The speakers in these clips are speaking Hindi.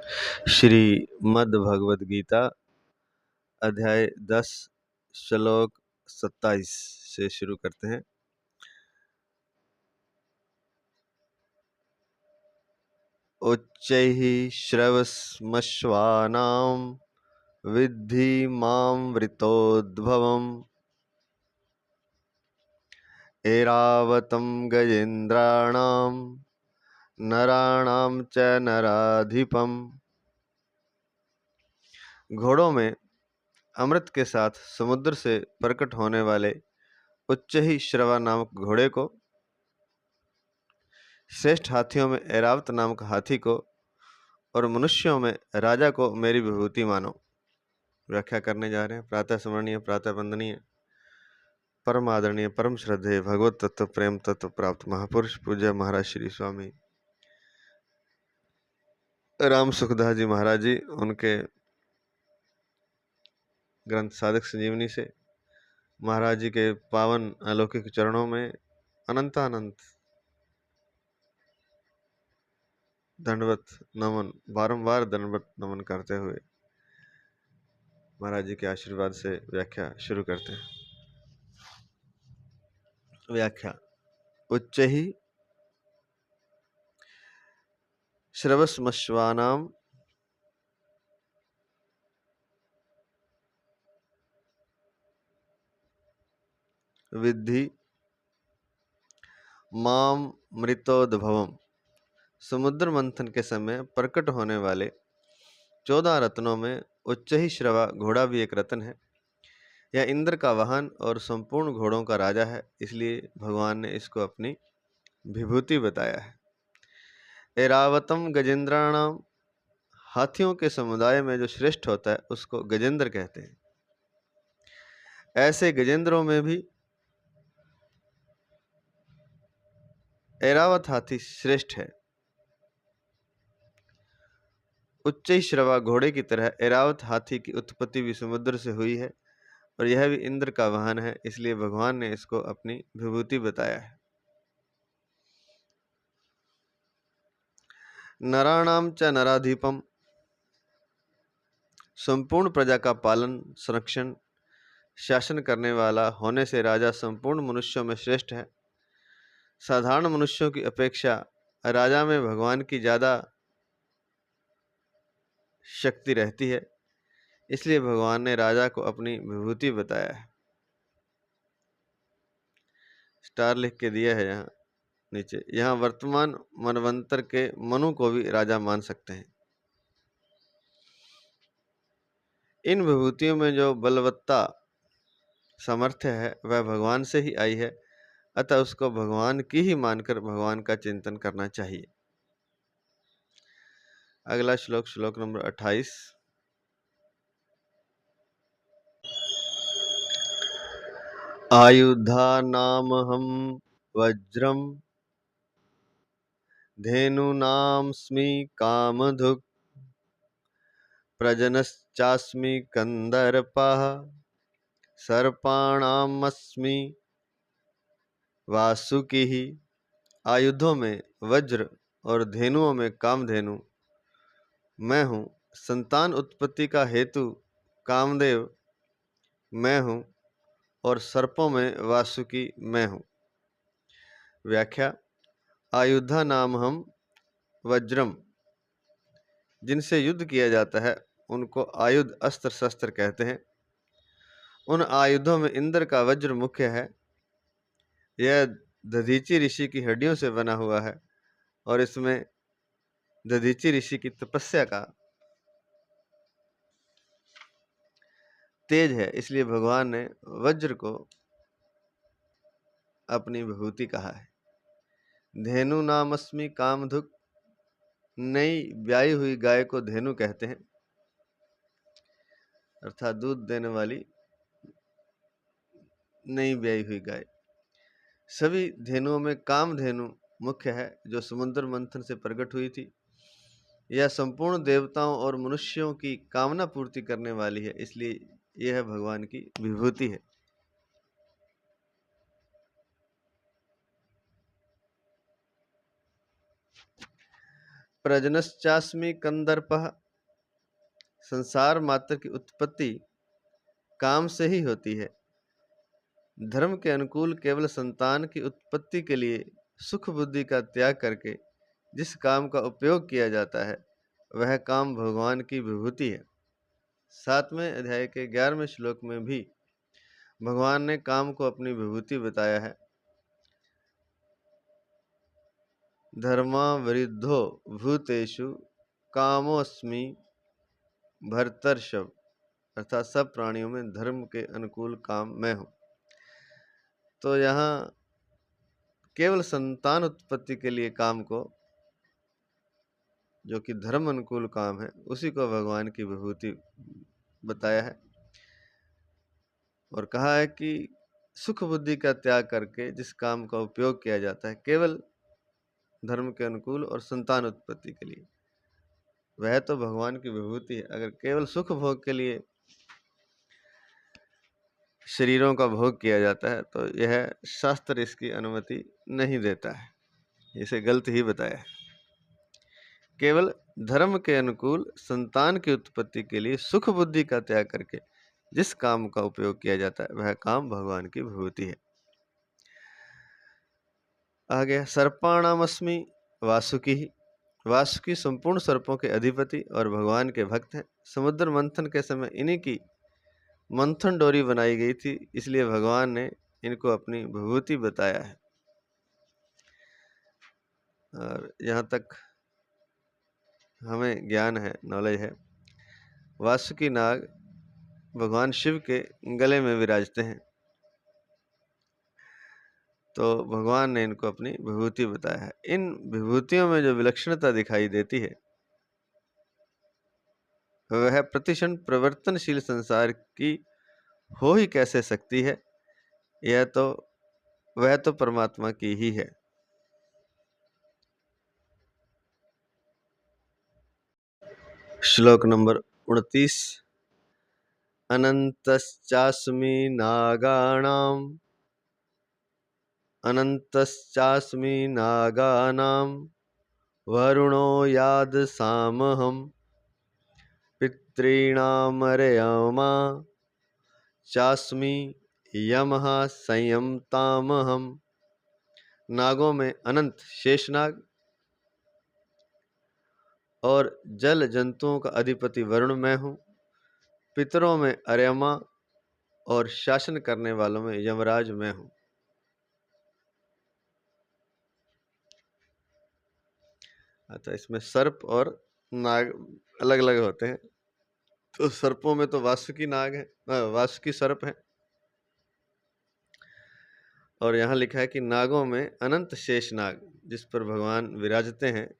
श्रीमद् भगवद गीता अध्याय 10 श्लोक 27 से शुरू करते हैं। उच्चैः श्रवस्मश्वानां विद्धि मामृतोद्भवम् ऐरावतं गजेन्द्राणां नराणां च नराधिपम्। घोड़ों में अमृत के साथ समुद्र से प्रकट होने वाले उच्च ही श्रवा नामक घोड़े को, श्रेष्ठ हाथियों में ऐरावत नामक हाथी को और मनुष्यों में राजा को मेरी विभूति मानो। व्याख्या करने जा रहे हैं। प्रातः स्मरणीय, प्रातः वंदनीय, परम आदरणीय, परम श्रद्धेय भगवत तत्व प्रेम तत्व प्राप्त महापुरुष पूज्य महाराज श्री स्वामी राम सुखदास जी महाराज जी, उनके ग्रंथ साधक संजीवनी से महाराज जी के पावन अलौकिक चरणों में अनंतानंत दंडवत नमन, बारंबार दंडवत नमन करते हुए महाराज जी के आशीर्वाद से व्याख्या शुरू करते हैं। व्याख्या। उच्च ही श्रवस्मश्वानां विद्धि माम मृतोद्भवम। समुद्र मंथन के समय प्रकट होने वाले 14 रत्नों में उच्च ही श्रवा घोड़ा भी एक रत्न है। यह इंद्र का वाहन और संपूर्ण घोड़ों का राजा है, इसलिए भगवान ने इसको अपनी विभूति बताया है। ऐरावतम गजेंद्राणाम, हाथियों के समुदाय में जो श्रेष्ठ होता है उसको गजेंद्र कहते हैं। ऐसे गजेंद्रों में भी ऐरावत हाथी श्रेष्ठ है। उच्च श्रवा घोड़े की तरह ऐरावत हाथी की उत्पत्ति भी समुद्र से हुई है और यह भी इंद्र का वाहन है, इसलिए भगवान ने इसको अपनी विभूति बताया है। नराणाम च नराधिपम, संपूर्ण प्रजा का पालन, संरक्षण, शासन करने वाला होने से राजा संपूर्ण मनुष्यों में श्रेष्ठ है। साधारण मनुष्यों की अपेक्षा राजा में भगवान की ज़्यादा शक्ति रहती है, इसलिए भगवान ने राजा को अपनी विभूति बताया है। स्टार लिख के दिया है यहाँ नीचे। यहाँ वर्तमान मनवंतर के मनु को भी राजा मान सकते हैं। इन विभूतियों में जो बलवत्ता सामर्थ्य है वह भगवान से ही आई है, अतः उसको भगवान की ही मानकर भगवान का चिंतन करना चाहिए। अगला श्लोक, श्लोक नंबर 28। आयुधानामहं वज्रम धेनूनामस्मि कामधुक् प्रजनश्चास्मि कंदर्पः सर्पाणामस्मि वासुकिः। आयुधों में वज्र और धेनुओं में कामधेनु मैं हूँ। संतान उत्पत्ति का हेतु कामदेव मैं हूँ और सर्पों में वासुकी मैं हूँ। व्याख्या। आयुधा नाम हम वज्रम, जिनसे युद्ध किया जाता है उनको आयुध, अस्त्र शस्त्र कहते हैं। उन आयुधों में इंद्र का वज्र मुख्य है। यह दधीचि ऋषि की हड्डियों से बना हुआ है और इसमें दधीचि ऋषि की तपस्या का तेज है, इसलिए भगवान ने वज्र को अपनी विभूति कहा है। धेनु नामस्मि कामधुक्, नई ब्याई हुई गाय को धेनु कहते हैं, अर्थात दूध देने वाली नई ब्याई हुई गाय। सभी धेनुओं में कामधेनु मुख्य है, जो समुद्र मंथन से प्रकट हुई थी। यह संपूर्ण देवताओं और मनुष्यों की कामना पूर्ति करने वाली है, इसलिए यह भगवान की विभूति है। प्रजनश्चास्मि कंदर्पः, संसार मात्र की उत्पत्ति काम से ही होती है। धर्म के अनुकूल केवल संतान की उत्पत्ति के लिए सुख बुद्धि का त्याग करके जिस काम का उपयोग किया जाता है वह काम भगवान की विभूति है। 7वें अध्याय के 11वें श्लोक में भी भगवान ने काम को अपनी विभूति बताया है। धर्मावृद्धो भूतेषु कामोऽस्मि भर्तर्षभ, अर्थात सब प्राणियों में धर्म के अनुकूल काम मैं हूँ। तो यहाँ केवल संतान उत्पत्ति के लिए काम को, जो कि धर्म अनुकूल काम है, उसी को भगवान की विभूति बताया है और कहा है कि सुख बुद्धि का त्याग करके जिस काम का उपयोग किया जाता है केवल धर्म के अनुकूल और संतान उत्पत्ति के लिए, वह तो भगवान की विभूति है। अगर केवल सुख भोग के लिए शरीरों का भोग किया जाता है तो यह शास्त्र इसकी अनुमति नहीं देता है, इसे गलत ही बताया है। केवल धर्म के अनुकूल संतान की उत्पत्ति के लिए सुख बुद्धि का त्याग करके जिस काम का उपयोग किया जाता है वह काम भगवान की विभूति है। आगे सर्पाणामस्मि वासुकी, वासुकी संपूर्ण सर्पों के अधिपति और भगवान के भक्त हैं। समुद्र मंथन के समय इन्हीं की मंथन डोरी बनाई गई थी, इसलिए भगवान ने इनको अपनी विभूति बताया है। और यहाँ तक हमें ज्ञान है, नॉलेज है, वासुकी नाग भगवान शिव के गले में विराजते हैं, तो भगवान ने इनको अपनी विभूति बताया है। इन विभूतियों में जो विलक्षणता दिखाई देती है वह प्रतिक्षण प्रवर्तनशील संसार की हो ही कैसे सकती है, वह तो परमात्मा की ही है। श्लोक नंबर 29। अनंतश्चास्मि नागानां, अनंतश्चास्मि नागानां वरुणो यादसामहं, पितॄणामर्यमा चास्मि यमः संयमतामहं। नागों में अनंत शेषनाग और जल जंतुओं का अधिपति वरुण मैं हूँ। पितरों में अर्यमा और शासन करने वालों में यमराज मैं हूँ। अच्छा, इसमें सर्प और नाग अलग अलग होते हैं। तो सर्पों में तो वासुकी नाग है, वासुकी सर्प है, और यहाँ लिखा है कि नागों में अनंत शेष नाग जिस पर भगवान विराजते हैं,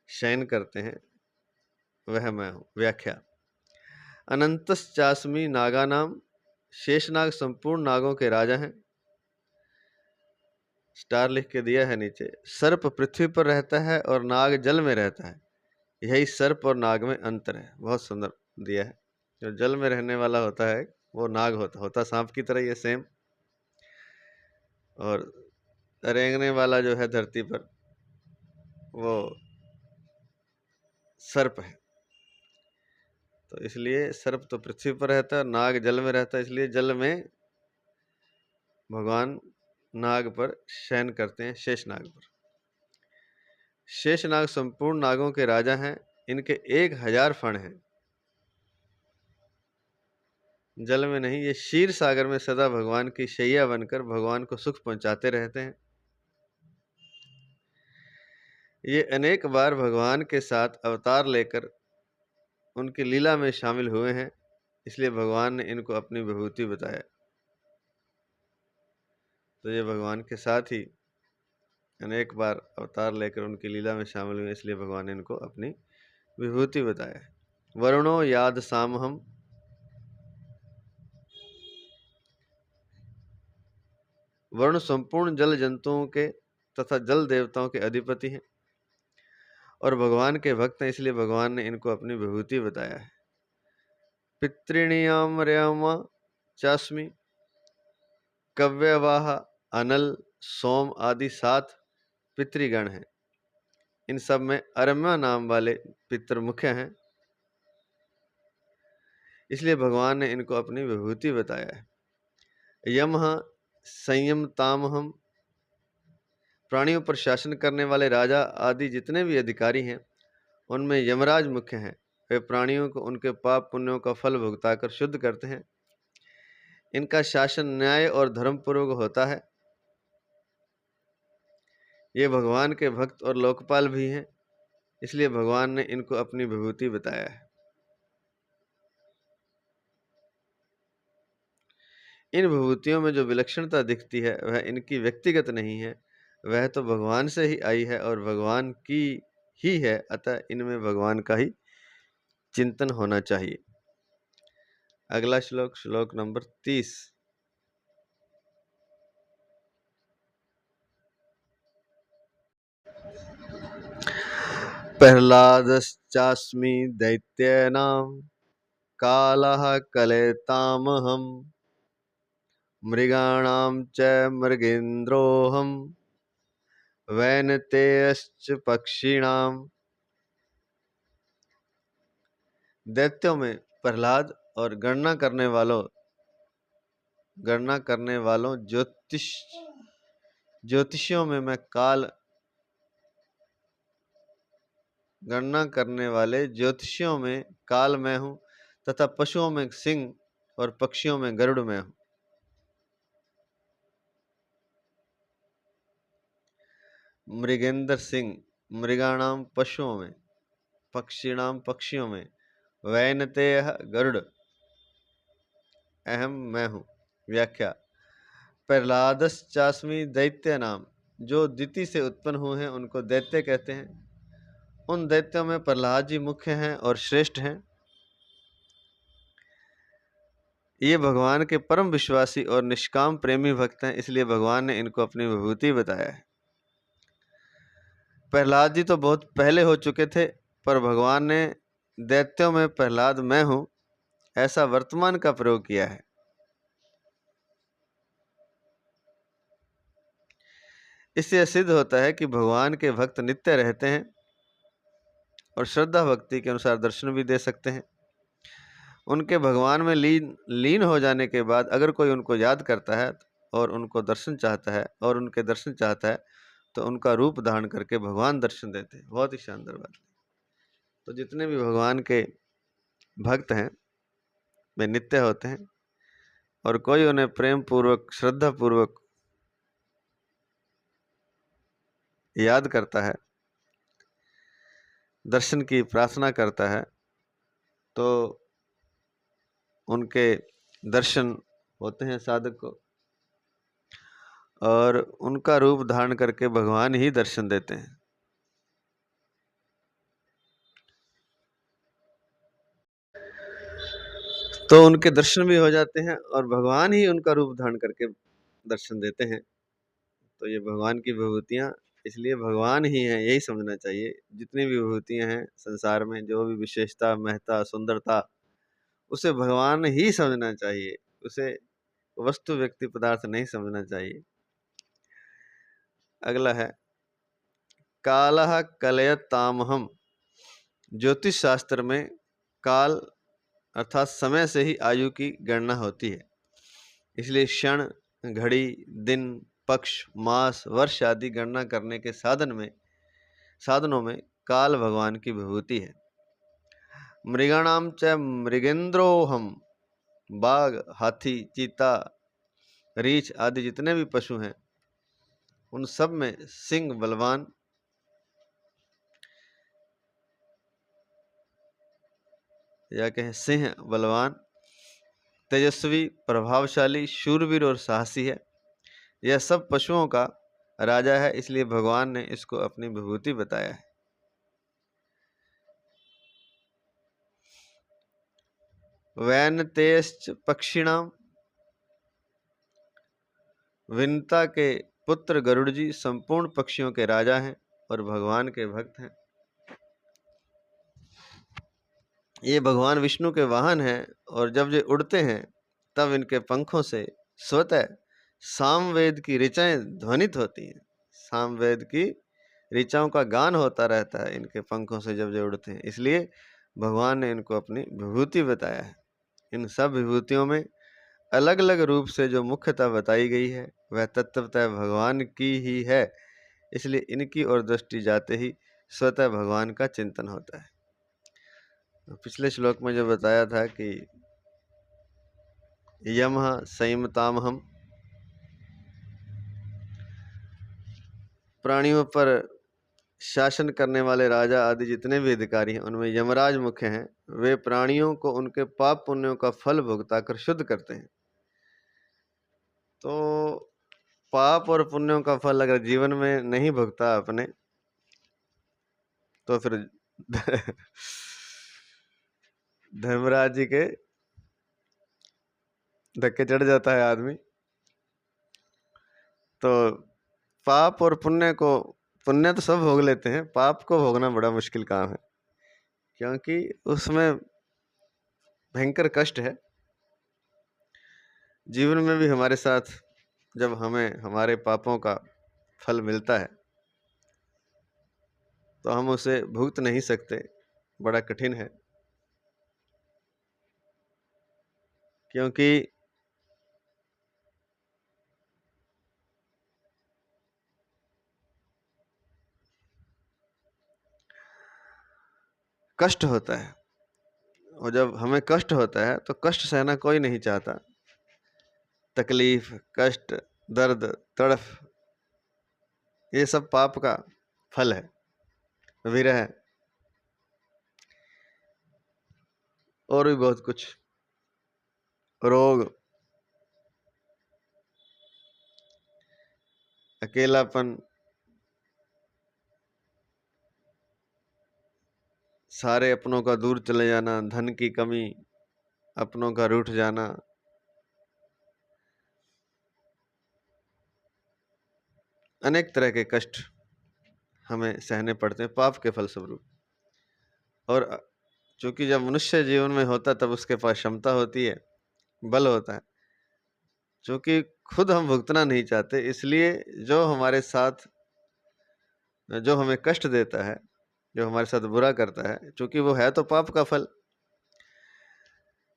शयन करते हैं, वह मैं हूँ। व्याख्या। अनंतश्चास्मि नागानाम, शेषनाग संपूर्ण नागों के राजा हैं। स्टार लिख के दिया है नीचे। सर्प पृथ्वी पर रहता है और नाग जल में रहता है, यही सर्प और नाग में अंतर है। बहुत सुंदर दिया है। जो जल में रहने वाला होता है वो नाग होता सांप की तरह, ये सेम, और रेंगने वाला जो है धरती पर वो सर्प है। तो इसलिए सर्प तो पृथ्वी पर रहता है, नाग जल में रहता है, इसलिए जल में भगवान नाग पर शयन करते हैं, शेषनाग पर। शेषनाग संपूर्ण नागों के राजा हैं। इनके 1000 फण हैं। जल में नहीं, ये क्षीर सागर में सदा भगवान की शैया बनकर भगवान को सुख पहुंचाते रहते हैं। ये अनेक बार भगवान के साथ अवतार लेकर उनकी लीला में शामिल हुए हैं, इसलिए भगवान ने इनको अपनी विभूति बताया। तो ये भगवान के साथ ही अनेक बार अवतार लेकर उनकी लीला में शामिल हुए, इसलिए भगवान ने इनको अपनी विभूति बताया। वरुणो याद सामहम, वरुण संपूर्ण जल जंतुओं के तथा जल देवताओं के अधिपति हैं और भगवान के भक्त हैं, इसलिए भगवान ने इनको अपनी विभूति बताया है। पितृणीयामर्यमा चास्मि, कव्यवाह, अनल, सोम आदि 7 पितृगण हैं। इन सब में अरम्या नाम वाले पितृ मुख्य हैं, इसलिए भगवान ने इनको अपनी विभूति बताया है। यमः संयमतामहम्, प्राणियों पर शासन करने वाले राजा आदि जितने भी अधिकारी हैं उनमें यमराज मुख्य हैं। वे प्राणियों को उनके पाप पुण्यों का फल भुगताकर शुद्ध करते हैं। इनका शासन न्याय और धर्मपूर्वक होता है। ये भगवान के भक्त और लोकपाल भी हैं, इसलिए भगवान ने इनको अपनी विभूति बताया है। इन विभूतियों में जो विलक्षणता दिखती है वह इनकी व्यक्तिगत नहीं है, वह तो भगवान से ही आई है और भगवान की ही है, अतः इनमें भगवान का ही चिंतन होना चाहिए। अगला श्लोक, श्लोक नंबर 30। प्रह्लादश्चास्मि दैत्यानां कालः कलयतामहम्, मृगाणां च मृगेन्द्रोऽहम्, वैनतेयश्च पक्षिणाम्। दैत्यों में प्रहलाद और गणना करने वालों ज्योतिषियों में मैं काल, गणना करने वाले ज्योतिषियों में काल मैं हूँ, तथा पशुओं में सिंह और पक्षियों में गरुड़ मैं हूँ। मृगेंद्र सिंह, मृगाणाम पशुओं में, पक्षिणाम पक्षियों में, वैनतेय गरुड़, अहम मैं हूँ। व्याख्या। प्रह्लादश्चास्मि दैत्य नाम, जो दिति से उत्पन्न हुए हैं उनको दैत्य कहते हैं। उन दैत्यों में प्रह्लाद जी मुख्य हैं और श्रेष्ठ हैं। ये भगवान के परम विश्वासी और निष्काम प्रेमी भक्त हैं, इसलिए भगवान ने इनको अपनी विभूति बताया है। प्रहलाद जी तो बहुत पहले हो चुके थे, पर भगवान ने दैत्यों में प्रहलाद मैं हूँ ऐसा वर्तमान का प्रयोग किया है। इससे यह सिद्ध होता है कि भगवान के भक्त नित्य रहते हैं और श्रद्धा भक्ति के अनुसार दर्शन भी दे सकते हैं। उनके भगवान में लीन हो जाने के बाद अगर कोई उनको याद करता है और उनके दर्शन चाहता है तो उनका रूप धारण करके भगवान दर्शन देते हैं। बहुत ही शानदार बात। तो जितने भी भगवान के भक्त हैं वे नित्य होते हैं और कोई उन्हें प्रेम पूर्वक, श्रद्धा पूर्वक याद करता है, दर्शन की प्रार्थना करता है, तो उनके दर्शन होते हैं साधक को और उनका रूप धारण करके भगवान ही दर्शन देते हैं। तो उनके दर्शन भी हो जाते हैं और भगवान ही उनका रूप धारण करके दर्शन देते हैं। तो ये भगवान की विभूतियाँ इसलिए भगवान ही हैं, यही समझना चाहिए। जितनी भी विभूतियाँ हैं संसार में, जो भी विशेषता, महत्ता, सुंदरता, उसे भगवान ही समझना चाहिए, उसे वस्तु, व्यक्ति, पदार्थ नहीं समझना चाहिए। अगला है कालः कलयतामहम्। ज्योतिष शास्त्र में काल अर्थात समय से ही आयु की गणना होती है, इसलिए क्षण, घड़ी, दिन, पक्ष, मास, वर्ष आदि गणना करने के साधनों में काल भगवान की विभूति है। मृगाणाम च मृगेंद्रोहम, बाघ, हाथी, चीता, रीछ आदि जितने भी पशु हैं उन सब में सिंह बलवान, या कहें सिंह बलवान, तेजस्वी, प्रभावशाली, शूरवीर और साहसी है। यह सब पशुओं का राजा है, इसलिए भगवान ने इसको अपनी विभूति बताया है। वैनतेयश्च पक्षिणाम, विनता के पुत्र गरुड़ जी संपूर्ण पक्षियों के राजा हैं और भगवान के भक्त हैं। ये भगवान विष्णु के वाहन हैं और जब ये उड़ते हैं तब इनके पंखों से स्वतः सामवेद की ऋचाएं ध्वनित होती हैं। सामवेद की ऋचाओं का गान होता रहता है इनके पंखों से जब जब उड़ते हैं। इसलिए भगवान ने इनको अपनी विभूति बताया है। इन सब विभूतियों में अलग अलग रूप से जो मुख्यतः बताई गई है वह तत्वतः भगवान की ही है। इसलिए इनकी ओर दृष्टि जाते ही स्वतः भगवान का चिंतन होता है। पिछले श्लोक में जो बताया था कि यमः संयमतामहम्, प्राणियों पर शासन करने वाले राजा आदि जितने भी अधिकारी हैं उनमें यमराज मुख्य हैं। वे प्राणियों को उनके पाप पुण्यों का फल भुगता कर शुद्ध करते हैं। तो पाप और पुण्यों का फल अगर जीवन में नहीं भुगता अपने तो फिर धर्मराज जी के धक्के चढ़ जाता है आदमी। तो पाप और पुण्य को, पुण्य तो सब भोग लेते हैं, पाप को भोगना बड़ा मुश्किल काम है, क्योंकि उसमें भयंकर कष्ट है। जीवन में भी हमारे साथ जब हमें हमारे पापों का फल मिलता है तो हम उसे भुगत नहीं सकते, बड़ा कठिन है। क्योंकि कष्ट होता है, और जब हमें कष्ट होता है तो कष्ट सहना कोई नहीं चाहता। तकलीफ, कष्ट, दर्द, तड़फ, ये सब पाप का फल है। विरह और भी बहुत कुछ, रोग, अकेलापन, सारे अपनों का दूर चले जाना, धन की कमी, अपनों का रूठ जाना, अनेक तरह के कष्ट हमें सहने पड़ते हैं पाप के फलस्वरूप। और चूंकि जब मनुष्य जीवन में होता तब उसके पास क्षमता होती है, बल होता है। चूंकि खुद हम भुगतना नहीं चाहते, इसलिए जो हमारे साथ, जो हमें कष्ट देता है, जो हमारे साथ बुरा करता है, चूंकि वो है तो पाप का फल,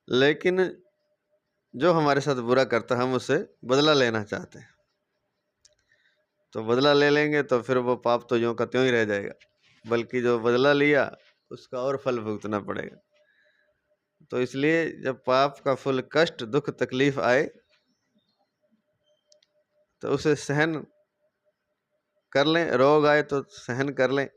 लेकिन जो हमारे साथ बुरा करता है हम उससे बदला लेना चाहते हैं। तो बदला ले लेंगे तो फिर वो पाप तो यूं का त्यों ही रह जाएगा, बल्कि जो बदला लिया उसका और फल भुगतना पड़ेगा। तो इसलिए जब पाप का फल कष्ट, दुख, तकलीफ आए तो उसे सहन कर लें। रोग आए तो सहन कर लें,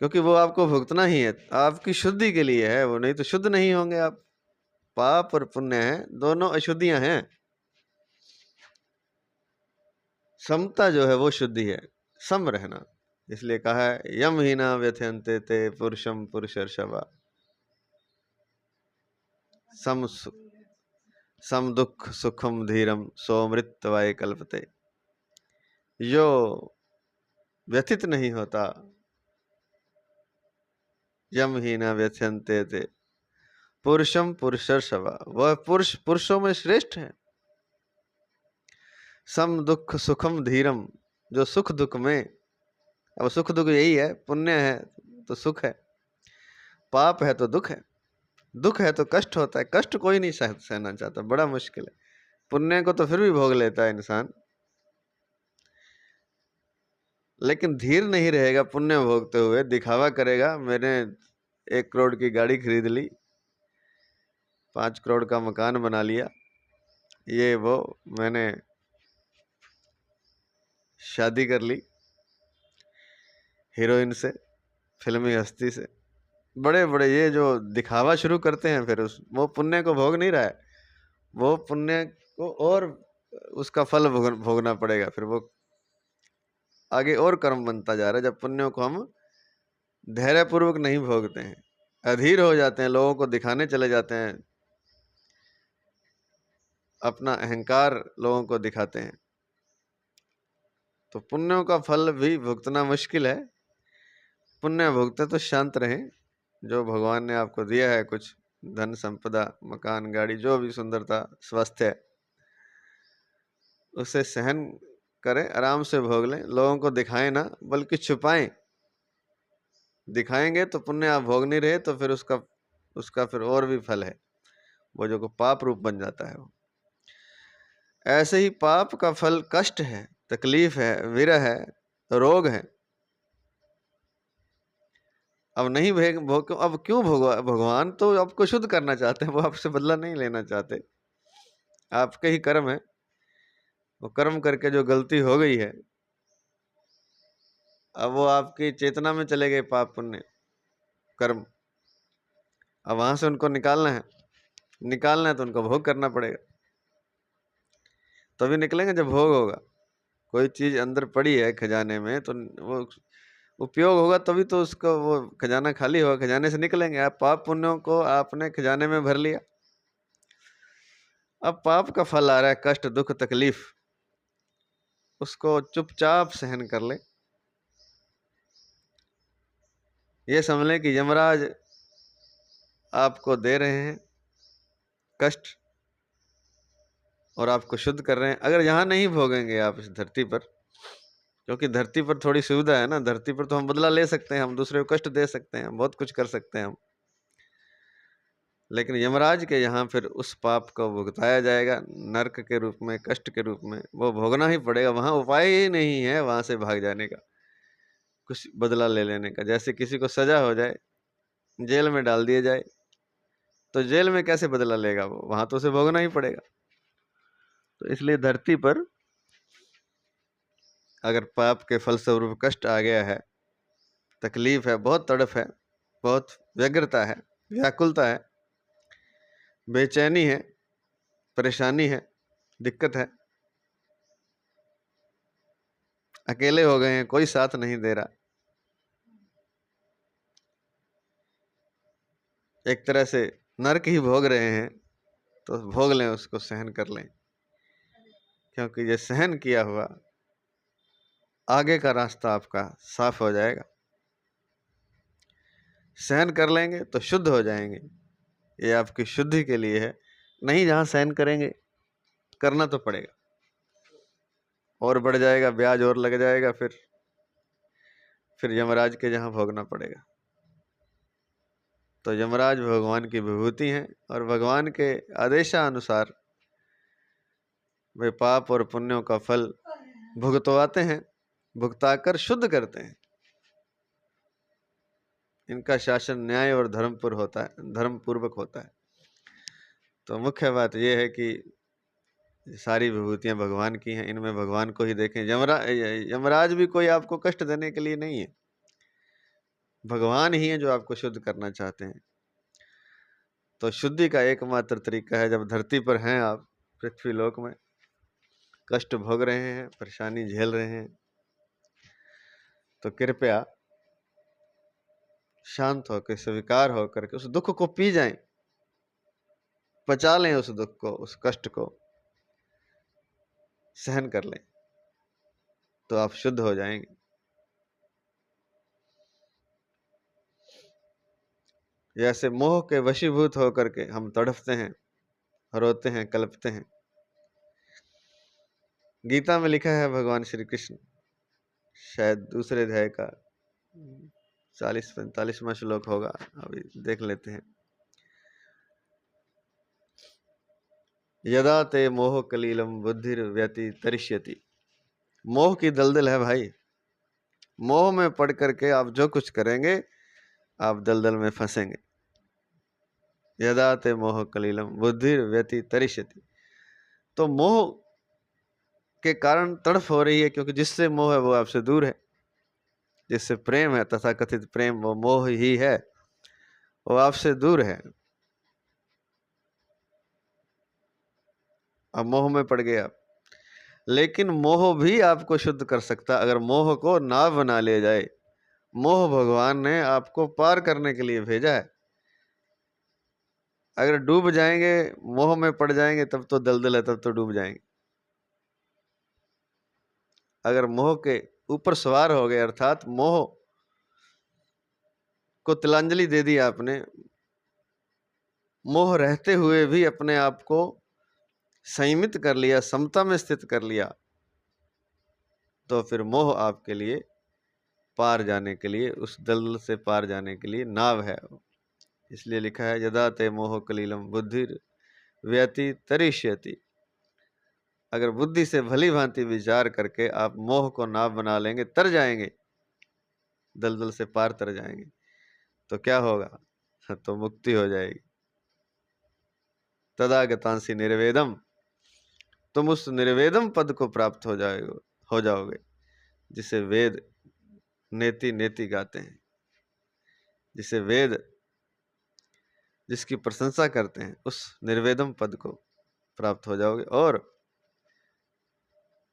क्योंकि वो आपको भुगतना ही है, आपकी शुद्धि के लिए है वो, नहीं तो शुद्ध नहीं होंगे आप। पाप और पुण्य है, दोनों अशुद्धियां हैं। समता जो है वो शुद्धि है, सम रहना। इसलिए कहा है यम हीना व्यथयन्ते ते पुरुषम पुरुषर्षभा, सम सम दुख सुखम धीरम सोमृतवाय कल्पते। जो व्यथित नहीं होता, यम हीना व्यथयन्ते ते पुरुषम पुरुषर्षभा, वह पुरुष पुरुषों में श्रेष्ठ है। सम दुख सुखम धीरम, जो सुख दुख में, अब सुख दुख यही है, पुण्य है तो सुख है, पाप है तो दुख है। दुख है तो कष्ट होता है, कष्ट कोई नहीं सहना चाहता, बड़ा मुश्किल है। पुण्य को तो फिर भी भोग लेता है इंसान, लेकिन धीर नहीं रहेगा पुण्य भोगते हुए, दिखावा करेगा। मैंने 1 करोड़ की गाड़ी खरीद ली, 5 करोड़ का मकान बना लिया, ये वो, मैंने शादी कर ली हीरोइन से, फिल्मी हस्ती से, बड़े बड़े ये जो दिखावा शुरू करते हैं, फिर वो पुण्य को भोग नहीं रहा है, वो पुण्य को और उसका फल भोगना पड़ेगा। फिर वो आगे और कर्म बनता जा रहा है, जब पुण्यों को हम धैर्यपूर्वक नहीं भोगते हैं, अधीर हो जाते हैं, लोगों को दिखाने चले जाते हैं, अपना अहंकार लोगों को दिखाते हैं, तो पुण्यों का फल भी भुगतना मुश्किल है। पुण्य भुगते तो शांत रहें। जो भगवान ने आपको दिया है कुछ धन संपदा, मकान, गाड़ी, जो भी सुंदरता, स्वास्थ्य, उसे सहन करें, आराम से भोग लें, लोगों को दिखाएं ना बल्कि छुपाएं। दिखाएंगे तो पुण्य आप भोग नहीं रहे तो फिर उसका फिर और भी फल है, वो जो को पाप रूप बन जाता है वो। ऐसे ही पाप का फल कष्ट है, तकलीफ है, विरह है, रोग है। अब नहीं अब क्यों भगवान तो आपको शुद्ध करना चाहते हैं, वो आपसे बदला नहीं लेना चाहते। आपके ही कर्म है, वो कर्म करके जो गलती हो गई है, अब वो आपकी चेतना में चले गए पाप पुण्य कर्म। अब वहां से उनको निकालना है तो उनको भोग करना पड़ेगा, तभी निकलेंगे जब भोग होगा। कोई चीज अंदर पड़ी है खजाने में तो वो उपयोग होगा, तभी तो उसको वो खजाना खाली होगा, खजाने से निकलेंगे। आप पाप पुण्यों को आपने खजाने में भर लिया, अब पाप का फल आ रहा है, कष्ट, दुख, तकलीफ, उसको चुपचाप सहन कर ले। ये समझ लें कि यमराज आपको दे रहे हैं कष्ट और आपको शुद्ध कर रहे हैं। अगर यहाँ नहीं भोगेंगे आप इस धरती पर, क्योंकि धरती पर थोड़ी सुविधा है ना, धरती पर तो हम बदला ले सकते हैं, हम दूसरे को कष्ट दे सकते हैं, बहुत कुछ कर सकते हैं हम। लेकिन यमराज के यहाँ फिर उस पाप को भुगताया जाएगा, नरक के रूप में, कष्ट के रूप में, वो भोगना ही पड़ेगा। वहाँ उपाय ही नहीं है वहाँ से भाग जाने का, कुछ बदला ले लेने का। जैसे किसी को सजा हो जाए, जेल में डाल दिया जाए, तो जेल में कैसे बदला लेगा वो, वहां तो उसे भोगना ही पड़ेगा। तो इसलिए धरती पर अगर पाप के फलस्वरूप कष्ट आ गया है, तकलीफ है, बहुत तड़फ है, बहुत व्यग्रता है, व्याकुलता है, बेचैनी है, परेशानी है, दिक्कत है, अकेले हो गए हैं, कोई साथ नहीं दे रहा, एक तरह से नरक ही भोग रहे हैं, तो भोग लें, उसको सहन कर लें। क्योंकि ये सहन किया हुआ आगे का रास्ता आपका साफ हो जाएगा। सहन कर लेंगे तो शुद्ध हो जाएंगे, ये आपकी शुद्धि के लिए है। नहीं, जहाँ सहन करेंगे, करना तो पड़ेगा, और बढ़ जाएगा, ब्याज और लग जाएगा, फिर यमराज के जहाँ भोगना पड़ेगा। तो यमराज भगवान की विभूति हैं, और भगवान के आदेशानुसार वे पाप और पुण्यों का फल भुगतवाते हैं, भुगताकर शुद्ध करते हैं। इनका शासन न्याय और धर्मपूर्वक होता है। तो मुख्य बात यह है कि सारी विभूतियां भगवान की हैं, इनमें भगवान को ही देखें। यमराज भी कोई आपको कष्ट देने के लिए नहीं है, भगवान ही है जो आपको शुद्ध करना चाहते हैं। तो शुद्धि का एकमात्र तरीका है, जब धरती पर हैं आप, पृथ्वी लोक में कष्ट भोग रहे हैं, परेशानी झेल रहे हैं, तो कृपया शांत होकर, स्वीकार होकर के उस दुख को पी जाएं, पचा लें उस दुख को, उस कष्ट को सहन कर लें, तो आप शुद्ध हो जाएंगे। जैसे मोह के वशीभूत होकर के हम तड़फते हैं, रोते हैं, कल्पते हैं। गीता में लिखा है, भगवान श्री कृष्ण शायद दूसरे अध्याय का 40-45वां श्लोक होगा, अभी देख लेते हैं। यदा ते मोह कलीलम बुद्धिर व्यति तरिष्यति। मोह की दलदल है भाई, मोह में पड़ करके आप जो कुछ करेंगे, आप दलदल में फंसेंगे। यदा ते मोह कलीलम बुद्धिर व्यति तरिष्यति। तो मोह के कारण तड़फ हो रही है, क्योंकि जिससे मोह है वो आपसे दूर है। जिससे प्रेम है, तथाकथित प्रेम, वो मोह ही है, वो आपसे दूर है। अब मोह में पड़ गए आप। लेकिन मोह भी आपको शुद्ध कर सकता, अगर मोह को नाव बना लिया जाए। मोह भगवान ने आपको पार करने के लिए भेजा है। अगर डूब जाएंगे, मोह में पड़ जाएंगे, तब तो दलदल है, तब तो डूब जाएंगे। अगर मोह के ऊपर सवार हो गए, अर्थात मोह को तिलांजलि दे दी आपने, मोह रहते हुए भी अपने आप को संयमित कर लिया, समता में स्थित कर लिया, तो फिर मोह आपके लिए पार जाने के लिए, उस दलदल से पार जाने के लिए नाव है। इसलिए लिखा है यदा ते मोह कलीलम बुद्धिर व्यति तरिष्यति। अगर बुद्धि से भली भांति विचार करके आप मोह को नाव बना लेंगे, तर जाएंगे, दलदल से पार तर जाएंगे, तो क्या होगा? तो मुक्ति हो जाएगी। तदागतांसी निर्वेदम, तुम उस निर्वेदम पद को प्राप्त हो जाओगे जिसे वेद नेति नेति गाते हैं, जिसे वेद जिसकी प्रशंसा करते हैं, उस निर्वेदम पद को प्राप्त हो जाओगे। और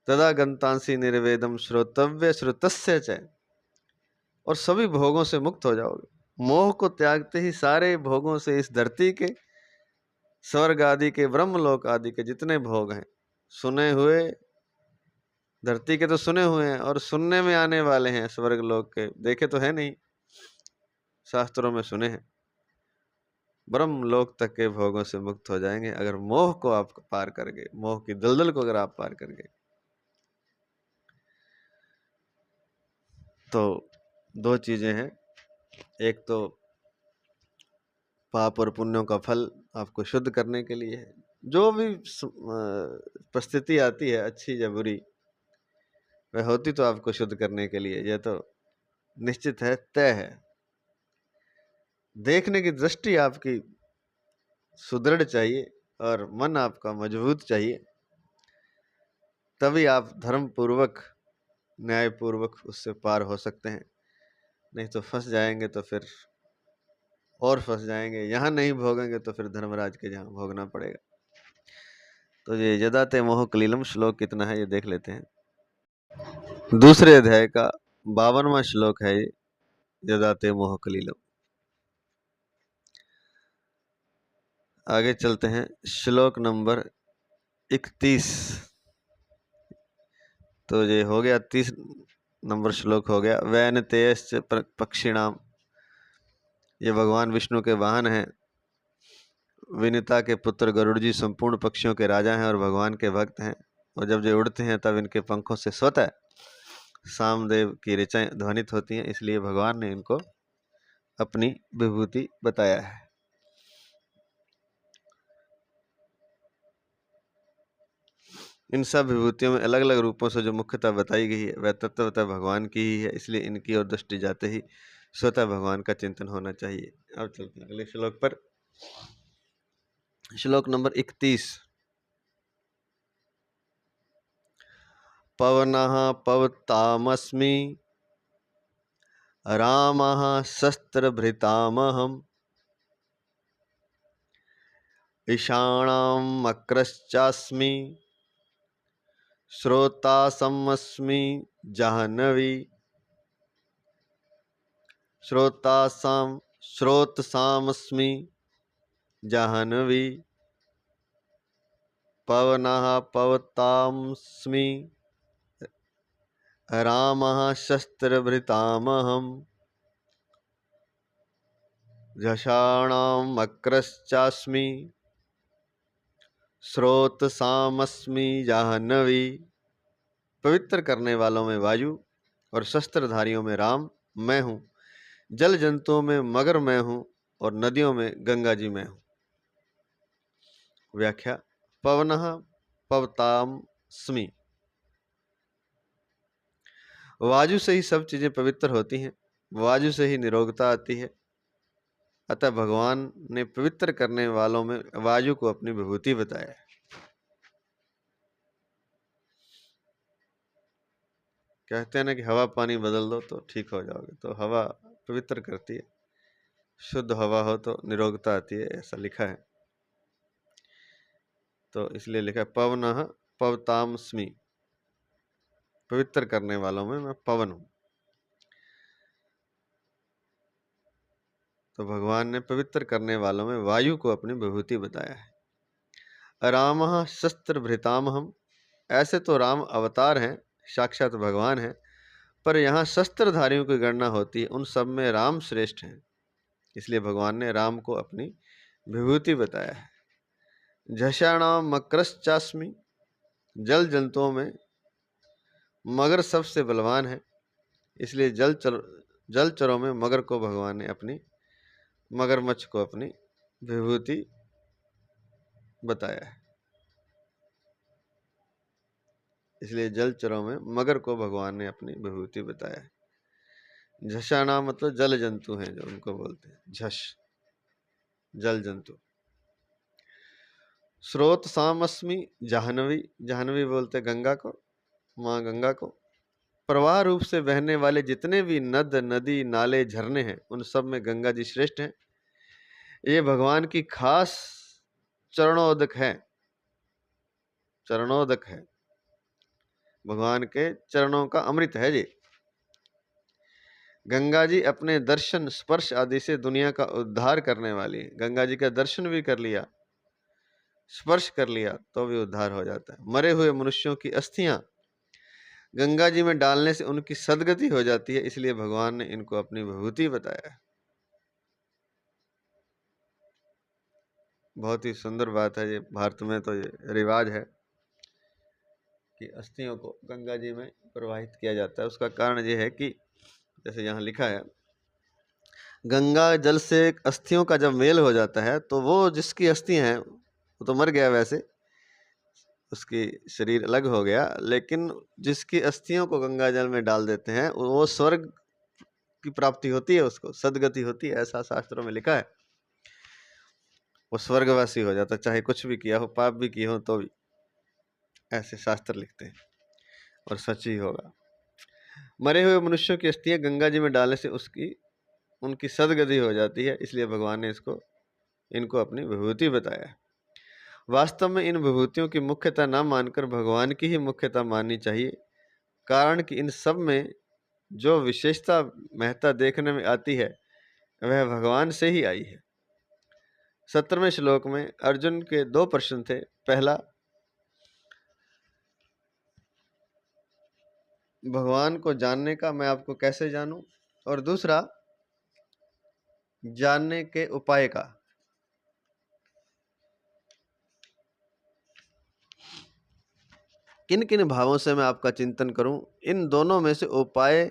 तदा गंतांसी निर्वेदम श्रोतव्य श्रुतस्य च, और सभी भोगों से मुक्त हो जाओगे। मोह को त्यागते ही सारे भोगों से, इस धरती के, स्वर्ग आदि के, ब्रह्मलोक आदि के जितने भोग हैं, सुने हुए, धरती के तो सुने हुए हैं, और सुनने में आने वाले हैं स्वर्ग लोक के, देखे तो है नहीं, शास्त्रों में सुने हैं। ब्रह्म लोक तक के भोगों से मुक्त हो जाएंगे अगर मोह को आप पार कर गए, मोह की दलदल को अगर आप पार कर गए। तो दो चीजें हैं, एक तो पाप और पुण्यों का फल आपको शुद्ध करने के लिए है। जो भी परिस्थिति आती है, अच्छी या बुरी, वह होती तो आपको शुद्ध करने के लिए, यह तो निश्चित है, तय है। देखने की दृष्टि आपकी सुदृढ़ चाहिए और मन आपका मजबूत चाहिए, तभी आप धर्म पूर्वक, न्याय पूर्वक उससे पार हो सकते हैं। नहीं तो फंस जाएंगे, तो फिर और फंस जाएंगे। यहाँ नहीं भोगेंगे तो फिर धर्मराज के यहाँ भोगना पड़ेगा। तो ये यदा ते मोह कलीलम श्लोक कितना है ये देख लेते हैं। दूसरे अध्याय का 52वां श्लोक है ये, यदा ते मोह कलीलम। आगे चलते हैं, श्लोक नंबर 31। तो ये हो गया 30 नंबर श्लोक हो गया। वैन तेयश्च पक्षिणाम, ये भगवान विष्णु के वाहन हैं। विनिता के पुत्र गरुड़ जी संपूर्ण पक्षियों के राजा हैं और भगवान के भक्त हैं, और जब ये उड़ते हैं तब इनके पंखों से स्वतः सामदेव की ऋचाएं ध्वनित होती हैं, इसलिए भगवान ने इनको अपनी विभूति बताया है। इन सब विभूतियों में अलग अलग रूपों से जो मुख्यतः बताई गई है वह तत्वतः भगवान की ही है, इसलिए इनकी ओर दृष्टि जाते ही स्वतः भगवान का चिंतन होना चाहिए। अब चलते हैं अगले श्लोक पर, श्लोक नंबर 31। पवनः पवतामस्मि रामः शस्त्रभृतामहम् ईशानामक्रश्चास्मि श्रोतासमस्मि जाह्नवी। श्रोतसामस्मि जाह्नवी। पवनः पवतामस्मि रामः शस्त्रभृतामहम् झषाणामक्रश्चास्मि श्रोतसामस्मि जाह्नवी। पवित्र करने वालों में वायु और शस्त्रधारियों में राम मैं हूँ, जल जंतुओं में मगर मैं हूँ, और नदियों में गंगा जी मैं हूँ। व्याख्या, पवनः पवतामस्मि, वायु से ही सब चीजें पवित्र होती हैं, वायु से ही निरोगता आती है। अतः भगवान ने पवित्र करने वालों में वायु को अपनी विभूति बताया है। कहते हैं ना कि हवा पानी बदल दो तो ठीक हो जाओगे, तो हवा पवित्र करती है, शुद्ध हवा हो तो निरोगता आती है, ऐसा लिखा है। तो इसलिए लिखा है पवनः पवतामस्मि, पवित्र करने वालों में मैं पवन हूं। तो भगवान ने पवित्र करने वालों में वायु को अपनी विभूति बताया है। रामः शस्त्रभृतामहम्, ऐसे तो राम अवतार हैं, साक्षात भगवान हैं, पर यहाँ शस्त्रधारियों की गणना होती है, उन सब में राम श्रेष्ठ हैं, इसलिए भगवान ने राम को अपनी विभूति बताया है। झषाणाम मक्रश्चास्मि, जल जंतुओं में मगर सबसे बलवान है, इसलिए जलचरों में मगर को भगवान ने अपनी मगरमच्छ को अपनी विभूति बताया है। इसलिए जलचरों में मगर को भगवान ने अपनी विभूति बताया है। झषाना मतलब जल जंतु हैं जो उनको बोलते हैं, झष जल जंतु। स्रोत सामस्मी जाह्नवी, जाह्नवी बोलते गंगा को, माँ गंगा को। प्रवाह रूप से बहने वाले जितने भी नद नदी नाले झरने हैं उन सब में गंगा जी श्रेष्ठ हैं। ये भगवान की खास चरणोदक है, चरणोदक है, भगवान के चरणों का अमृत है जी। गंगा जी अपने दर्शन स्पर्श आदि से दुनिया का उद्धार करने वाली है। गंगा जी का दर्शन भी कर लिया, स्पर्श कर लिया तो भी उद्धार हो जाता है। मरे हुए मनुष्यों की अस्थियां गंगा जी में डालने से उनकी सदगति हो जाती है, इसलिए भगवान ने इनको अपनी विभूति बताया है। बहुत ही सुंदर बात है ये। भारत में तो ये रिवाज है कि अस्थियों को गंगा जी में प्रवाहित किया जाता है। उसका कारण ये है कि जैसे यहाँ लिखा है, गंगा जल से अस्थियों का जब मेल हो जाता है तो वो जिसकी अस्थियां हैं वो तो मर गया, वैसे उसकी शरीर अलग हो गया, लेकिन जिसकी अस्थियों को गंगा जल में डाल देते हैं वो स्वर्ग की प्राप्ति होती है, उसको सदगति होती है, ऐसा शास्त्रों में लिखा है। वो स्वर्गवासी हो जाता, चाहे कुछ भी किया हो, पाप भी किए हो तो भी, ऐसे शास्त्र लिखते हैं और सच ही होगा। मरे हुए मनुष्यों की अस्थियां गंगा जी में डालने से उनकी सदगति हो जाती है, इसलिए भगवान ने इनको अपनी विभूति बताया है। वास्तव में इन विभूतियों की मुख्यता न मानकर भगवान की ही मुख्यता माननी चाहिए, कारण कि इन सब में जो विशेषता महत्ता देखने में आती है वह भगवान से ही आई है। 17वें श्लोक में अर्जुन के 2 प्रश्न थे। पहला, भगवान को जानने का मैं आपको कैसे जानूं, और दूसरा, जानने के उपाय का। किन किन भावों से मैं आपका चिंतन करूं। इन दोनों में से उपाय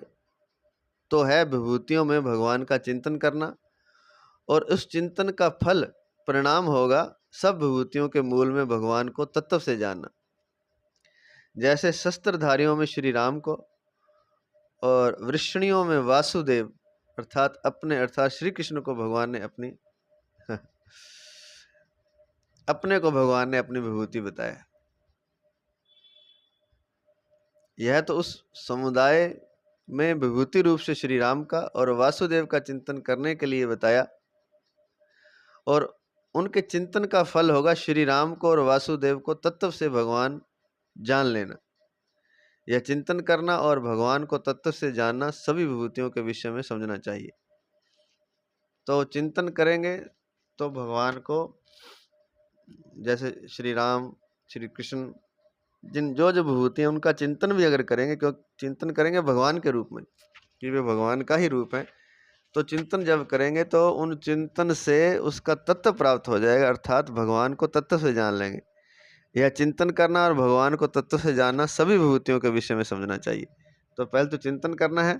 तो है विभूतियों में भगवान का चिंतन करना, और उस चिंतन का फल परिणाम होगा सब विभूतियों के मूल में भगवान को तत्व से जानना। जैसे शस्त्रधारियों में श्री राम को और वृषणियों में वासुदेव अर्थात श्री कृष्ण को भगवान ने अपने को भगवान ने अपनी विभूति बताया। यह तो उस समुदाय में विभूति रूप से श्री राम का और वासुदेव का चिंतन करने के लिए बताया, और उनके चिंतन का फल होगा श्री राम को और वासुदेव को तत्व से भगवान जान लेना। यह चिंतन करना और भगवान को तत्व से जानना सभी विभूतियों के विषय में समझना चाहिए। तो चिंतन करेंगे तो भगवान को, जैसे श्री राम श्री कृष्ण जो विभूति हैं उनका चिंतन भी अगर करेंगे, क्योंकि चिंतन करेंगे भगवान के रूप में कि वे भगवान का ही रूप है, तो चिंतन जब करेंगे तो उन चिंतन से उसका तत्व प्राप्त हो जाएगा, अर्थात भगवान को तत्व से जान लेंगे। यह चिंतन करना और भगवान को तत्व से जानना सभी विभूतियों के विषय में समझना चाहिए। तो पहले तो चिंतन करना है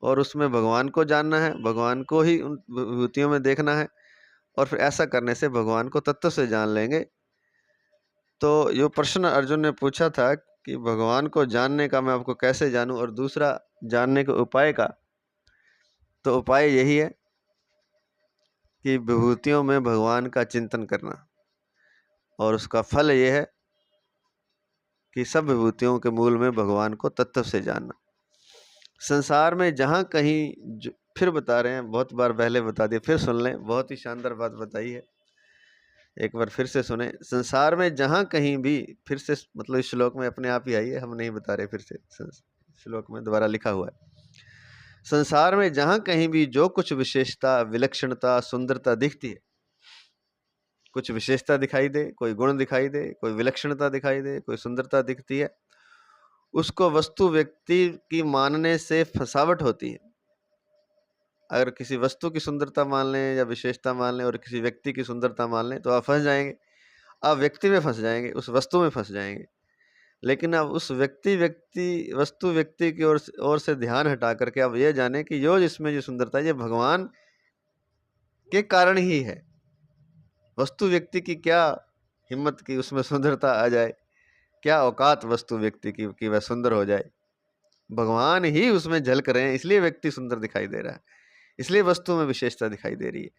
और उसमें भगवान को जानना है, भगवान को ही उन विभूतियों में देखना है, और फिर ऐसा करने से भगवान को तत्व से जान लेंगे। तो ये प्रश्न अर्जुन ने पूछा था कि भगवान को जानने का मैं आपको कैसे जानूं, और दूसरा जानने के उपाय का। तो उपाय यही है कि विभूतियों में भगवान का चिंतन करना, और उसका फल ये है कि सब विभूतियों के मूल में भगवान को तत्व से जानना। संसार में जहाँ कहीं फिर बता रहे हैं, बहुत बार पहले बता दिया, फिर सुन लें, बहुत ही शानदार बात बताई है, एक बार फिर से सुने। संसार में जहाँ कहीं भी, फिर से मतलब इस श्लोक में अपने आप ही आई है, हम नहीं बता रहे, फिर से श्लोक में दोबारा लिखा हुआ है। संसार में जहाँ कहीं भी जो कुछ विशेषता, विलक्षणता, सुंदरता दिखती है, कुछ विशेषता दिखाई दे, कोई गुण दिखाई दे, कोई विलक्षणता दिखाई दे, कोई सुंदरता दिखती है, उसको वस्तु व्यक्ति की मानने से फसावट होती है। अगर किसी वस्तु की सुंदरता मान लें या विशेषता मान लें और किसी व्यक्ति की सुंदरता मान लें तो आप फंस जाएंगे, आप व्यक्ति में फंस जाएंगे, उस वस्तु में फंस जाएंगे। लेकिन अब उस वस्तु व्यक्ति की ओर से ध्यान हटा करके अब ये जाने कि जो जिसमें जो सुंदरता है ये भगवान के कारण ही है। वस्तु व्यक्ति की क्या हिम्मत की उसमें सुंदरता आ जाए, क्या औकात वस्तु व्यक्ति की कि वह सुंदर हो जाए। भगवान ही उसमें झलक रहे हैं, इसलिए व्यक्ति सुंदर दिखाई दे रहा है, इसलिए वस्तु में विशेषता दिखाई दे रही है।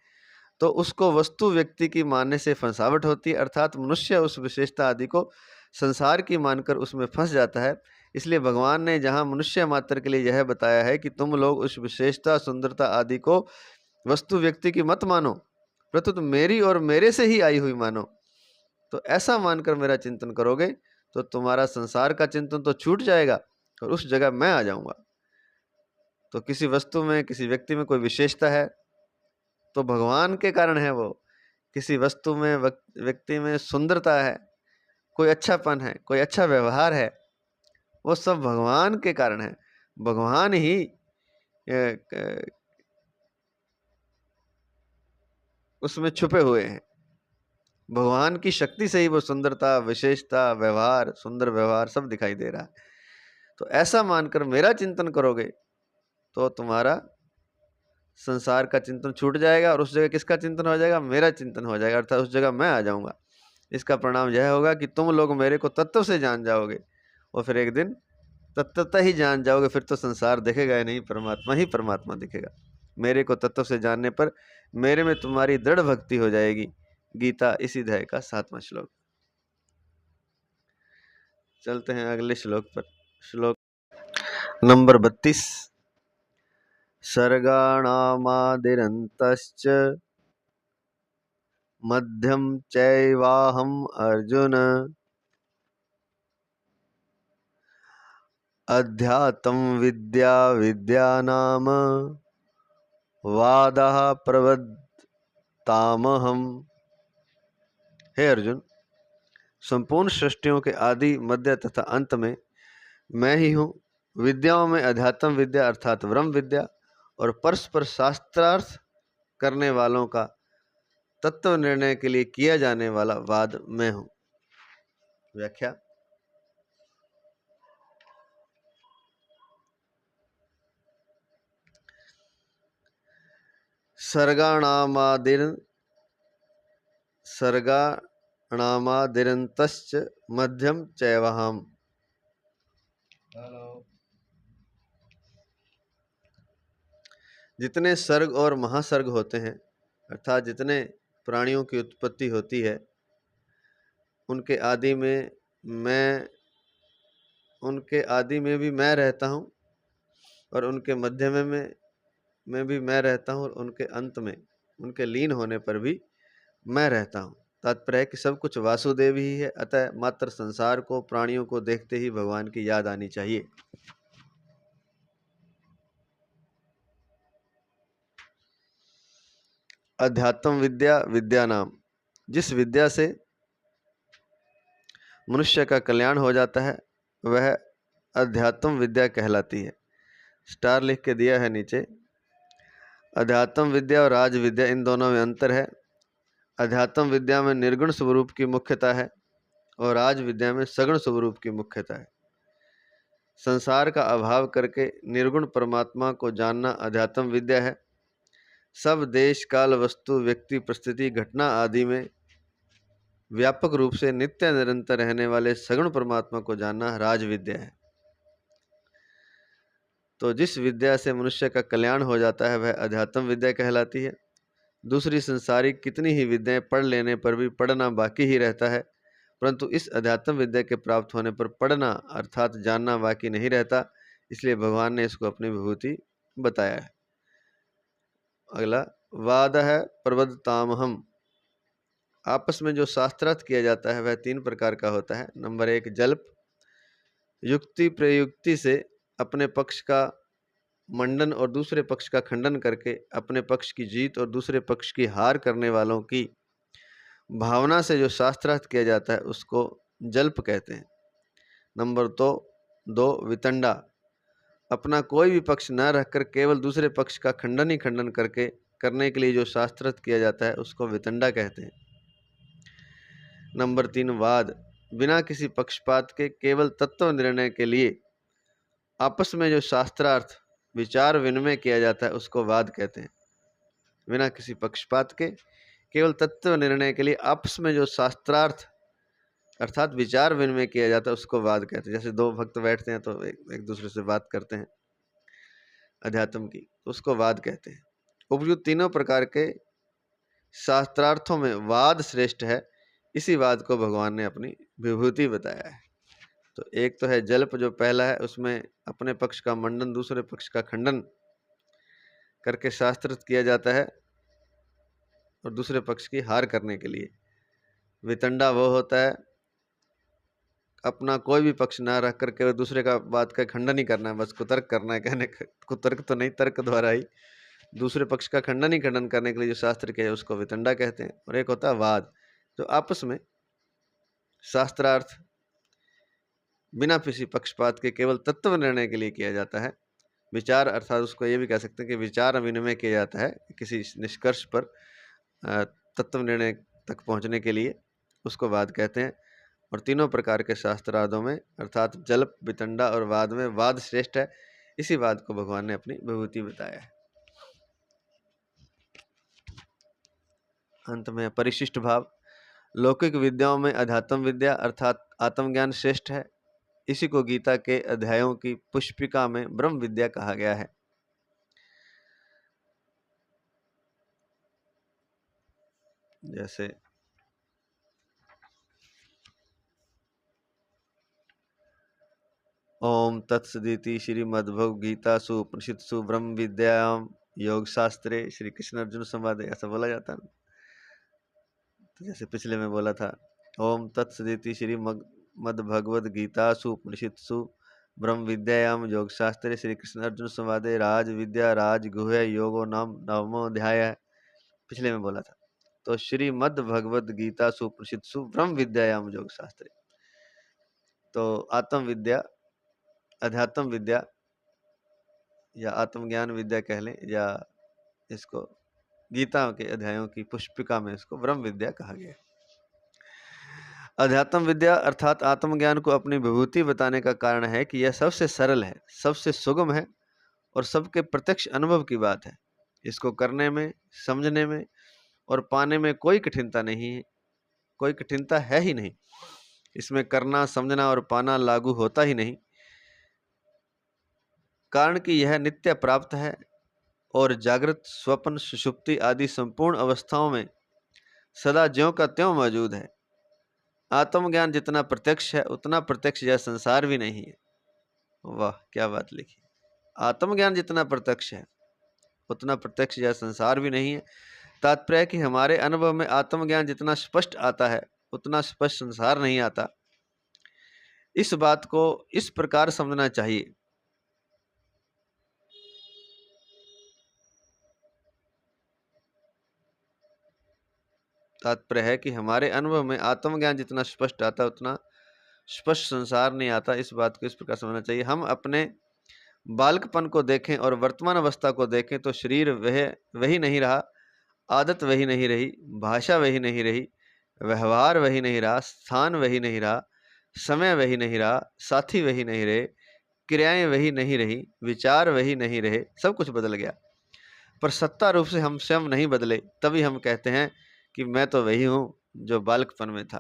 तो उसको वस्तु व्यक्ति की मानने से फंसावट होती है, अर्थात मनुष्य उस विशेषता आदि को संसार की मानकर उसमें फंस जाता है। इसलिए भगवान ने जहाँ मनुष्य मात्र के लिए यह बताया है कि तुम लोग उस विशेषता सुंदरता आदि को वस्तु व्यक्ति की मत मानो, प्रत्युत मेरी और मेरे से ही आई हुई मानो। तो ऐसा मानकर मेरा चिंतन करोगे तो तुम्हारा संसार का चिंतन तो छूट जाएगा और उस जगह मैं आ जाऊंगा। तो किसी वस्तु में, किसी व्यक्ति में कोई विशेषता है तो भगवान के कारण है वो। किसी वस्तु में, व्यक्ति में सुंदरता है, कोई अच्छापन है, कोई अच्छा व्यवहार है, वो सब भगवान के कारण है। भगवान ही उसमें छुपे हुए हैं। भगवान की शक्ति से ही वो सुंदरता, विशेषता, व्यवहार, सुंदर व्यवहार सब दिखाई दे रहा है। तो ऐसा मानकर मेरा चिंतन करोगे तो तुम्हारा संसार का चिंतन छूट जाएगा और उस जगह किसका चिंतन हो जाएगा? मेरा चिंतन हो जाएगा, अर्थात उस जगह मैं आ जाऊंगा। इसका परिणाम यह होगा कि तुम लोग मेरे को तत्व से जान जाओगे और फिर एक दिन तत्वता ही जान जाओगे। फिर तो संसार दिखेगा ही नहीं, परमात्मा ही परमात्मा दिखेगा। मेरे को तत्व से जानने पर मेरे में तुम्हारी दृढ़ भक्ति हो जाएगी। गीता इसी अध्याय का 7वां श्लोक। चलते हैं अगले श्लोक पर। श्लोक नंबर 32। सर्गाणामादिरन्तश्च मध्यम चैवाहम अर्जुन अध्यात्म विद्या विद्यानाम वादः प्रवदतामहम्। हे अर्जुन, संपूर्ण सृष्टियों के आदि, मध्य तथा अंत में मैं ही हूँ। विद्याओं में अध्यात्म विद्या अर्थात ब्रह्म विद्या और परस्पर शास्त्रार्थ करने वालों का तत्व निर्णय के लिए किया जाने वाला वाद मैं हूँ। व्याख्या। सर्गाणामादिरन्तश्च मध्यम चैवाहम्। जितने सर्ग और महासर्ग होते हैं, अर्थात जितने प्राणियों की उत्पत्ति होती है, उनके आदि में भी मैं रहता हूँ और उनके मध्य में भी मैं रहता हूँ और उनके अंत में, उनके लीन होने पर भी मैं रहता हूँ। तात्पर्य है कि सब कुछ वासुदेव ही है, अतः मात्र संसार को, प्राणियों को देखते ही भगवान की याद आनी चाहिए। अध्यात्म विद्या विद्या नाम, जिस विद्या से मनुष्य का कल्याण हो जाता है वह अध्यात्म विद्या कहलाती है। स्टार लिख के दिया है नीचे। अध्यात्म विद्या और राज विद्या, इन दोनों में अंतर है। अध्यात्म विद्या में निर्गुण स्वरूप की मुख्यता है और राज विद्या में सगुण स्वरूप की मुख्यता है। संसार का अभाव करके निर्गुण परमात्मा को जानना अध्यात्म विद्या है। सब देश, काल, वस्तु, व्यक्ति, परिस्थिति, घटना आदि में व्यापक रूप से नित्य निरंतर रहने वाले सगुण परमात्मा को जानना राज विद्या है। तो जिस विद्या से मनुष्य का कल्याण हो जाता है वह अध्यात्म विद्या कहलाती है। दूसरी संसारिक कितनी ही विद्याएं पढ़ लेने पर भी पढ़ना बाकी ही रहता है, परंतु इस अध्यात्म विद्या के प्राप्त होने पर पढ़ना अर्थात जानना बाकी नहीं रहता। इसलिए भगवान ने इसको अपनी विभूति बताया है। अगला वाद है प्रवदतामहम। आपस में जो शास्त्रार्थ किया जाता है वह 3 प्रकार का होता है। नंबर 1 जल्प, युक्ति प्रयुक्ति से अपने पक्ष का मंडन और दूसरे पक्ष का खंडन करके अपने पक्ष की जीत और दूसरे पक्ष की हार करने वालों की भावना से जो शास्त्रार्थ किया जाता है उसको जल्प कहते हैं। नंबर 2 वितंडा, अपना कोई भी पक्ष न रखकर केवल दूसरे पक्ष का खंडन ही खंडन करने के लिए जो शास्त्रार्थ किया जाता है उसको वितंडा कहते हैं। नंबर 3 वाद, बिना किसी पक्षपात के केवल तत्व निर्णय के लिए आपस में जो शास्त्रार्थ विचार विनिमय किया जाता है उसको वाद कहते हैं। बिना किसी पक्षपात के केवल तत्व निर्णय के लिए आपस में जो शास्त्रार्थ अर्थात विचार विनिमय किया जाता है उसको वाद कहते हैं। जैसे दो भक्त बैठते हैं तो एक दूसरे से बात करते हैं अध्यात्म की, तो उसको वाद कहते हैं। उपयुक्त तीनों प्रकार के शास्त्रार्थों में वाद श्रेष्ठ है। इसी वाद को भगवान ने अपनी विभूति बताया है। तो एक तो है जल्प, जो पहला है उसमें अपने पक्ष का मंडन दूसरे पक्ष का खंडन करके शास्त्रत किया जाता है और दूसरे पक्ष की हार करने के लिए। वितंडा वो होता है अपना कोई भी पक्ष ना रख करके दूसरे का बात का खंडन ही करना है, बस कुतर्क करना है। कहने कुतर्क तो नहीं, तर्क द्वारा ही दूसरे पक्ष का खंडन ही खंडन करने के लिए जो शास्त्र के है उसको वितंडा कहते हैं। और एक होता है वाद, जो आपस में शास्त्रार्थ बिना किसी पक्षपात के केवल तत्व निर्णय के लिए किया जाता है। विचार अर्थात उसको ये भी कह सकते हैं कि विचार विनिमय किया जाता है किसी निष्कर्ष पर तत्व निर्णय तक पहुंचने के लिए, उसको वाद कहते हैं। और तीनों प्रकार के शास्त्रार्थों में अर्थात जल्प, वितंडा और वाद में वाद श्रेष्ठ है। इसी वाद को भगवान ने अपनी विभूति बताया है। अंत में परिशिष्ट भाव। लौकिक विद्याओं में अध्यात्म विद्या अर्थात आत्मज्ञान श्रेष्ठ है। इसी को गीता के अध्यायों की पुष्पिका में ब्रह्म विद्या कहा गया है। जैसे ओम तत्सदिति श्रीमद्भगवद्गीतासु उपनिषत्सु ब्रह्म विद्यायाम योग शास्त्रे श्री कृष्ण अर्जुन संवादे, ऐसा बोला जाता है। तो जैसे पिछले में बोला था, ओम तत्सदिति श्रीमद्भगवद्गीतासु उपनिषत्सु ब्रह्म विद्यायाम योग शास्त्रे श्री कृष्ण अर्जुन संवादे राज विद्या राज गुह्य योगो नाम नवमो अध्याय, पिछले में बोला था। तो श्रीमद्भगवद्गीतासु उपनिषत्सु ब्रह्म विद्यायाम योग शास्त्रे, तो आत्म विद्या, अध्यात्म विद्या या आत्मज्ञान विद्या कह लें, या इसको गीता के अध्यायों की पुष्पिका में इसको ब्रह्म विद्या कहा गया। अध्यात्म विद्या अर्थात आत्मज्ञान को अपनी विभूति बताने का कारण है कि यह सबसे सरल है, सबसे सुगम है और सबके प्रत्यक्ष अनुभव की बात है। इसको करने में, समझने में और पाने में कोई कठिनता नहीं है, कोई कठिनता है ही नहीं। इसमें करना, समझना और पाना लागू होता ही नहीं, कारण कि यह नित्य प्राप्त है और जागृत, स्वप्न, सुषुप्ति आदि संपूर्ण अवस्थाओं में सदा ज्यों का त्यों मौजूद है। आत्मज्ञान जितना प्रत्यक्ष है उतना प्रत्यक्ष यह संसार भी नहीं है। वाह, क्या बात लिखी। आत्मज्ञान जितना प्रत्यक्ष है उतना प्रत्यक्ष यह संसार भी नहीं है। तात्पर्य है कि हमारे अनुभव में आत्मज्ञान जितना स्पष्ट आता है उतना स्पष्ट संसार नहीं आता। इस बात को इस प्रकार समझना चाहिए। तात्पर्य है कि हमारे अनुभव में आत्मज्ञान जितना स्पष्ट आता है उतना स्पष्ट संसार नहीं आता। इस बात को इस प्रकार समझना चाहिए। हम अपने बालकपन को देखें और वर्तमान अवस्था को देखें तो शरीर वही नहीं रहा, आदत वही नहीं रही, भाषा वही नहीं रही, व्यवहार वही नहीं रहा, स्थान वही नहीं रहा, समय वही नहीं रहा, साथी वही नहीं रहे, क्रियाएं वही नहीं रही, विचार वही नहीं रहे, सब कुछ बदल गया। पर सत्ता रूप से हम स्वयं नहीं बदले, तभी हम कहते हैं कि मैं तो वही हूँ जो बालकपन में था।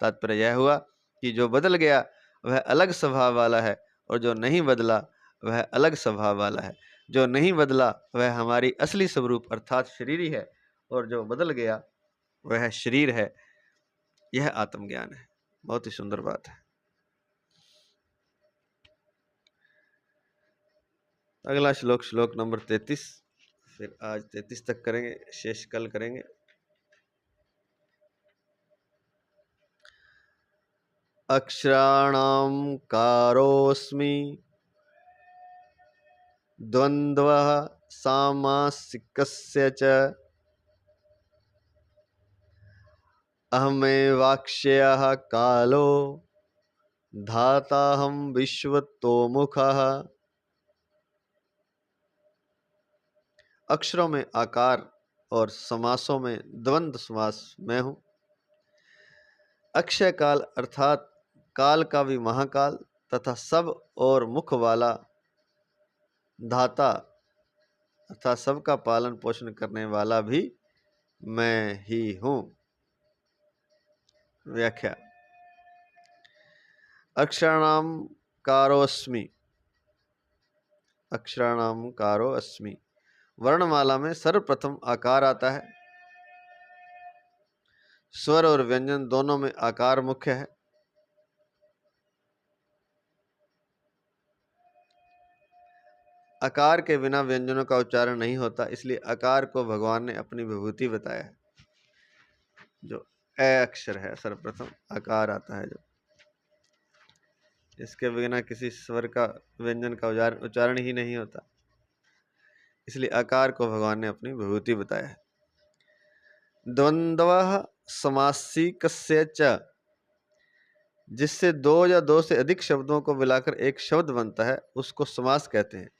तात्पर्य यह हुआ कि जो बदल गया वह अलग स्वभाव वाला है और जो नहीं बदला वह अलग स्वभाव वाला है। जो नहीं बदला वह हमारी असली स्वरूप अर्थात शरीर ही है और जो बदल गया वह शरीर है। यह आत्मज्ञान है। बहुत ही सुंदर बात है। अगला श्लोक, श्लोक नंबर 33। फिर आज 33 तक करेंगे, शेष कल करेंगे। अक्षराणां कारोऽस्मि द्वन्द्वः सामासिकस्य च अहमेवाक्षयः कालो धाताहं विश्वतोमुखः। अक्षरों में आकार और समासों में द्वंद्व समास मैं हूँ। अक्षय काल अर्थात काल का भी महाकाल तथा सब और मुख वाला धाता अर्थात सबका पालन पोषण करने वाला भी मैं ही हूं। व्याख्या। अक्षराणाम कारोऽस्मि। अक्षराणाम कारो अस्मि। वर्णमाला में सर्वप्रथम आकार आता है। स्वर और व्यंजन दोनों में आकार मुख्य है। आकार के बिना व्यंजनों का उच्चारण नहीं होता, इसलिए आकार को भगवान ने अपनी विभूति बताया है। जो अ अक्षर है, सर्वप्रथम आकार आता है, जो इसके बिना किसी स्वर का व्यंजन का उच्चारण ही नहीं होता, इसलिए आकार को भगवान ने अपनी विभूति बताया है। द्वंद्वः समासिकस्य च, जिससे दो या दो से अधिक शब्दों को मिलाकर एक शब्द बनता है, उसको समास कहते हैं।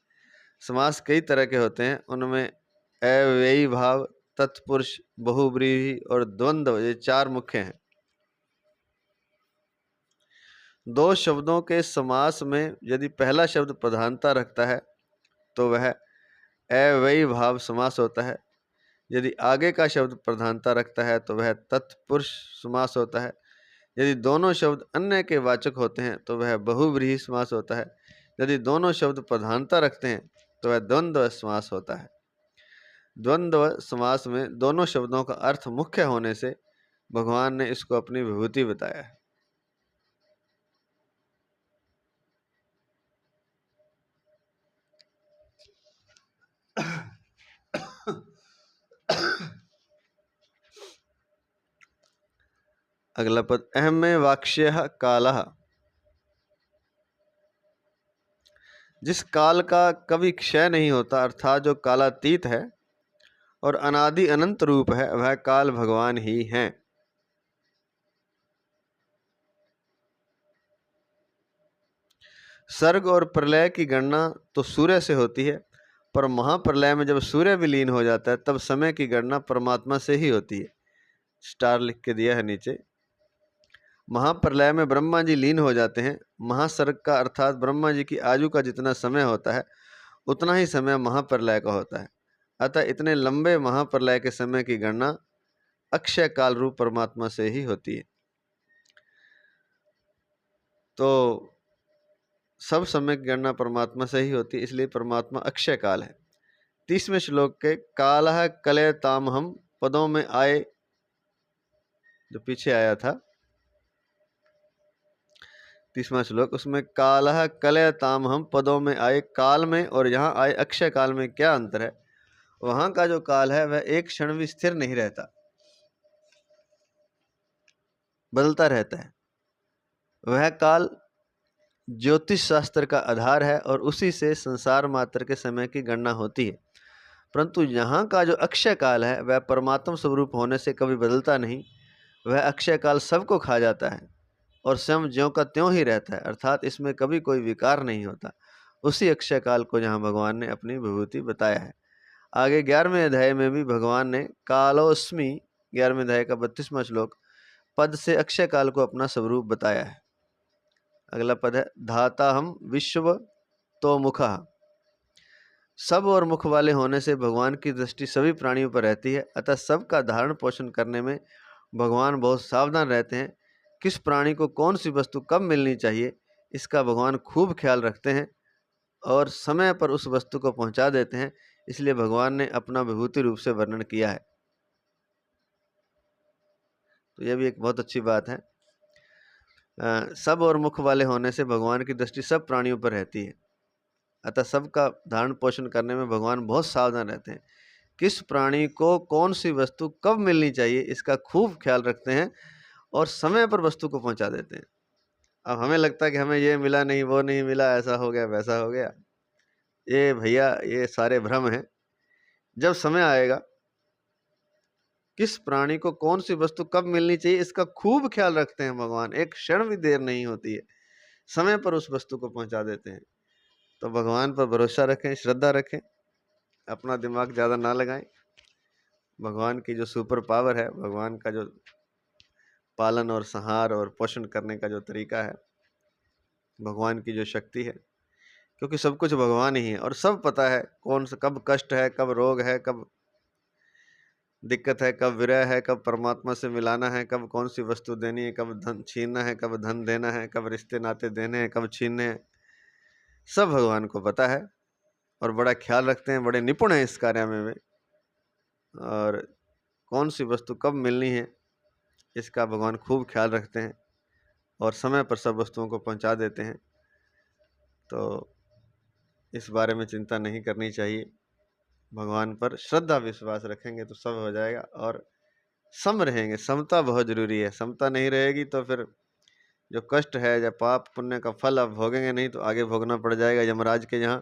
समास कई तरह के होते हैं, उनमें अव्ययी भाव, तत्पुरुष, बहुब्रीहि और द्वंद्व, ये चार मुख्य हैं। दो शब्दों के समास में यदि पहला शब्द प्रधानता रखता है तो वह अव्ययी भाव समास होता है। यदि आगे का शब्द प्रधानता रखता है तो वह तत्पुरुष समास होता है। यदि दोनों शब्द अन्य के वाचक होते हैं तो वह बहुव्रीहि समास होता है। यदि दोनों शब्द प्रधानता रखते हैं तो वह द्वंद्व समास होता है। द्वंद्व समास में दोनों शब्दों का अर्थ मुख्य होने से भगवान ने इसको अपनी विभूति बताया है। अगला पद, अहम में वाक्ष्यः कालः। जिस काल का कभी क्षय नहीं होता, अर्थात जो कालातीत है और अनादि अनंत रूप है, वह काल भगवान ही हैं। सर्ग और प्रलय की गणना तो सूर्य से होती है, पर महाप्रलय में जब सूर्य विलीन हो जाता है तब समय की गणना परमात्मा से ही होती है। स्टार लिख के दिया है नीचे। महाप्रलय में ब्रह्मा जी लीन हो जाते हैं। महासर्ग का अर्थात ब्रह्मा जी की आयु का जितना समय होता है उतना ही समय महाप्रलय का होता है। अतः इतने लंबे महाप्रलय के समय की गणना अक्षय काल रूप परमात्मा से ही होती है। तो सब समय की गणना परमात्मा से ही होती है, इसलिए परमात्मा अक्षय काल है। 30वें श्लोक के कालः कलयताम हम पदों में आए, जो पीछे आया था 30वां श्लोक, उसमें कालः कलयताम हम पदों में आए, काल में और यहाँ आए अक्षय काल में क्या अंतर है? वहां का जो काल है वह एक क्षण भी स्थिर नहीं रहता, बदलता रहता है। वह काल ज्योतिष शास्त्र का आधार है और उसी से संसार मात्र के समय की गणना होती है। परंतु यहाँ का जो अक्षय काल है वह परमात्म स्वरूप होने से कभी बदलता नहीं। वह अक्षय काल सबको खा जाता है और स्वयं ज्यों का त्यों ही रहता है, अर्थात इसमें कभी कोई विकार नहीं होता। उसी अक्षय काल को यहाँ भगवान ने अपनी विभूति बताया है। आगे 11वें अध्याय में भी भगवान ने कालोस्मि, 11वें अध्याय का 32वां श्लोक, पद से अक्षय काल को अपना स्वरूप बताया है। अगला पद है, धाता हम विश्व तो मुखः। सब और मुख वाले होने से भगवान की दृष्टि सभी प्राणियों पर रहती है, अतः सबका धारण पोषण करने में भगवान बहुत सावधान रहते हैं। किस प्राणी को कौन सी वस्तु कब मिलनी चाहिए, इसका भगवान खूब ख्याल रखते हैं और समय पर उस वस्तु को पहुंचा देते हैं। इसलिए भगवान ने अपना विभूति रूप से वर्णन किया है। तो यह भी एक बहुत अच्छी बात है। सब और मुख वाले होने से भगवान की दृष्टि सब प्राणियों पर रहती है, अतः सबका धारण पोषण करने में भगवान बहुत सावधान रहते हैं। किस प्राणी को कौन सी वस्तु कब मिलनी चाहिए, इसका खूब ख्याल रखते हैं और समय पर वस्तु को पहुंचा देते हैं। अब हमें लगता है कि हमें ये मिला नहीं, वो नहीं मिला, ऐसा हो गया, वैसा हो गया। ये भैया, ये सारे भ्रम हैं। जब समय आएगा, किस प्राणी को कौन सी वस्तु कब मिलनी चाहिए, इसका खूब ख्याल रखते हैं भगवान। एक क्षण भी देर नहीं होती है, समय पर उस वस्तु को पहुंचा देते हैं। तो भगवान पर भरोसा रखें, श्रद्धा रखें, अपना दिमाग ज़्यादा ना लगाएं। भगवान की जो सुपर पावर है, भगवान का जो पालन और संहार और पोषण करने का जो तरीका है, भगवान की जो शक्ति है, क्योंकि सब कुछ भगवान ही है और सब पता है कौन सा कब कष्ट है, कब रोग है, कब दिक्कत है, कब विरह है, कब परमात्मा से मिलाना है, कब कौन सी वस्तु देनी है, कब धन छीनना है, कब धन देना है, कब रिश्ते नाते देने हैं, कब छीनने हैं, सब भगवान को पता है और बड़ा ख्याल रखते हैं, बड़े निपुण हैं इस कार्य में वे। और कौन सी वस्तु कब मिलनी है इसका भगवान खूब ख्याल रखते हैं और समय पर सब वस्तुओं को पहुंचा देते हैं। तो इस बारे में चिंता नहीं करनी चाहिए, भगवान पर श्रद्धा विश्वास रखेंगे तो सब हो जाएगा और सम रहेंगे। समता बहुत जरूरी है, समता नहीं रहेगी तो फिर जो कष्ट है या पाप पुण्य का फल अब भोगेंगे नहीं तो आगे भोगना पड़ जाएगा यमराज के यहाँ।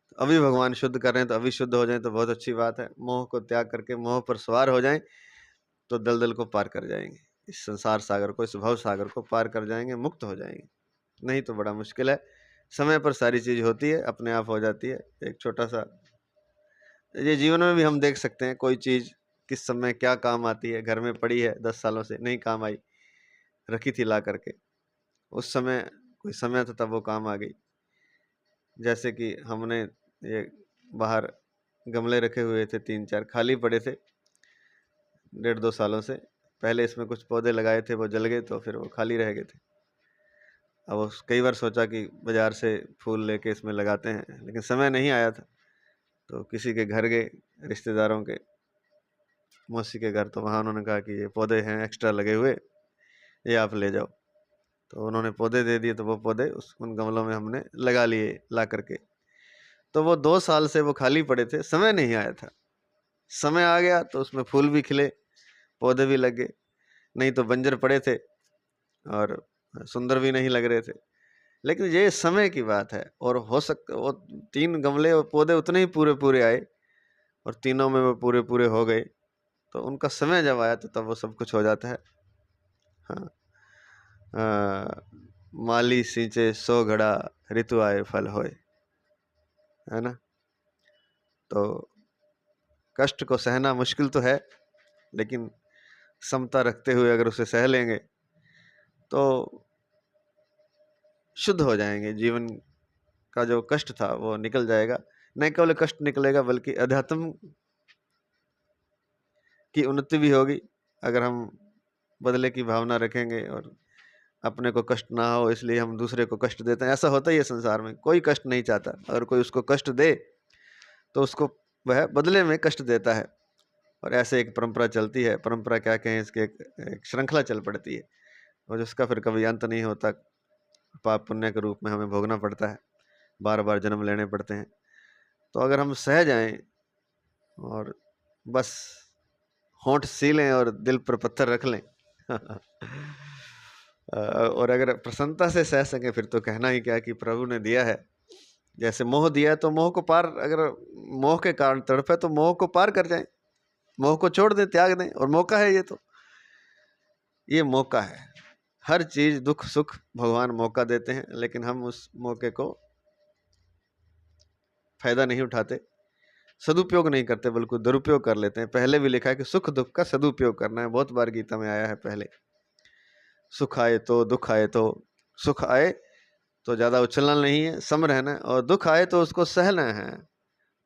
तो अभी भगवान शुद्ध कर रहे हैं तो अभी शुद्ध हो जाएं तो बहुत अच्छी बात है। मोह को त्याग करके मोह पर सवार हो जाएं तो दलदल को पार कर जाएंगे, इस संसार सागर को, इस भव सागर को पार कर जाएंगे, मुक्त हो जाएंगे। नहीं तो बड़ा मुश्किल है। समय पर सारी चीज होती है, अपने आप हो जाती है। एक छोटा सा ये जीवन में भी हम देख सकते हैं, कोई चीज किस समय क्या काम आती है। घर में पड़ी है 10 सालों से नहीं काम आई, रखी थी ला करके, उस समय कोई समय था तब वो काम आ गई। जैसे कि हमने ये बाहर गमले रखे हुए थे 3-4 खाली पड़े थे 1.5-2 सालों से, पहले इसमें कुछ पौधे लगाए थे, वो जल गए तो फिर वो खाली रह गए थे। अब कई बार सोचा कि बाजार से फूल लेके इसमें लगाते हैं, लेकिन समय नहीं आया था। तो किसी के घर गए, रिश्तेदारों के, मौसी के घर, तो वहाँ उन्होंने कहा कि ये पौधे हैं एक्स्ट्रा लगे हुए, ये आप ले जाओ। तो उन्होंने पौधे दे दिए, तो वो पौधे उन गमलों में हमने लगा लिए ला करके। तो वो 2 साल से वो खाली पड़े थे, समय नहीं आया था। समय आ गया तो उसमें फूल भी खिले, पौधे भी लग गए, नहीं तो बंजर पड़े थे और सुंदर भी नहीं लग रहे थे। लेकिन ये समय की बात है और हो सकता वो 3 गमले और पौधे उतने ही पूरे आए और तीनों में वो पूरे हो गए। तो उनका समय जब आया तो तब वो सब कुछ हो जाता है। हाँ, माली सींचे 100 घड़ा, ऋतु आए फल होए, है ना। तो कष्ट को सहना मुश्किल तो है, लेकिन समता रखते हुए अगर उसे सह लेंगे तो शुद्ध हो जाएंगे। जीवन का जो कष्ट था वो निकल जाएगा। न केवल कष्ट निकलेगा बल्कि अध्यात्म की उन्नति भी होगी। अगर हम बदले की भावना रखेंगे और अपने को कष्ट ना हो इसलिए हम दूसरे को कष्ट देते हैं, ऐसा होता ही है संसार में। कोई कष्ट नहीं चाहता, अगर कोई उसको कष्ट दे तो उसको वह बदले में कष्ट देता है। और ऐसे एक परंपरा चलती है, परंपरा क्या कहें, इसके एक श्रृंखला चल पड़ती है और जिसका फिर कभी अंत नहीं होता। पाप पुण्य के रूप में हमें भोगना पड़ता है, बार बार जन्म लेने पड़ते हैं। तो अगर हम सह जाएं और बस होंठ सी लें और दिल पर पत्थर रख लें और अगर प्रसन्नता से सह सकें फिर तो कहना ही क्या कि प्रभु ने दिया है। जैसे मोह दिया है तो मोह को पार, अगर मोह के कारण तड़पे तो मोह को पार कर जाएं, मोह को छोड़ दें, त्याग दें। और मौका है ये, तो ये मौका है। हर चीज दुख सुख भगवान मौका देते हैं, लेकिन हम उस मौके को फायदा नहीं उठाते, सदुपयोग नहीं करते, बल्कि दुरुपयोग कर लेते हैं। पहले भी लिखा है कि सुख दुख का सदुपयोग करना है, बहुत बार गीता में आया है। पहले सुख आए तो दुख आए तो, सुख आए तो ज्यादा उछलना नहीं है, सम रहना है, और दुख आए तो उसको सहना है,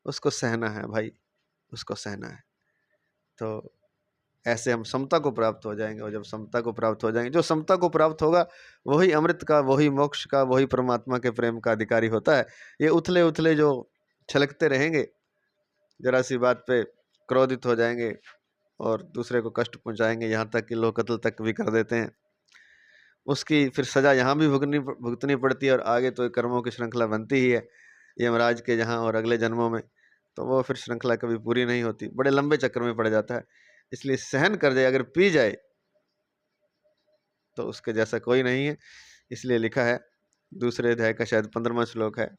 उसको सहना है भाई, उसको सहना है। तो ऐसे हम समता को प्राप्त हो जाएंगे। और जब समता को प्राप्त हो जाएंगे, जो समता को प्राप्त होगा वही अमृत का, वही मोक्ष का, वही परमात्मा के प्रेम का अधिकारी होता है। ये उथले उथले जो छलकते रहेंगे, जरा सी बात पे क्रोधित हो जाएंगे और दूसरे को कष्ट पहुंचाएंगे, यहाँ तक कि लोग कत्ल तक भी कर देते हैं, उसकी फिर सजा यहाँ भी भुगतनी पड़ती है। और आगे तो कर्मों की श्रृंखला बनती ही है यमराज के जहाँ और अगले जन्मों में, तो वो फिर श्रृंखला कभी पूरी नहीं होती, बड़े लंबे चक्र में पड़ जाता है। इसलिए सहन कर जाए, अगर पी जाए तो उसके जैसा कोई नहीं है। इसलिए लिखा है, दूसरे अध्याय का शायद 15वां श्लोक है,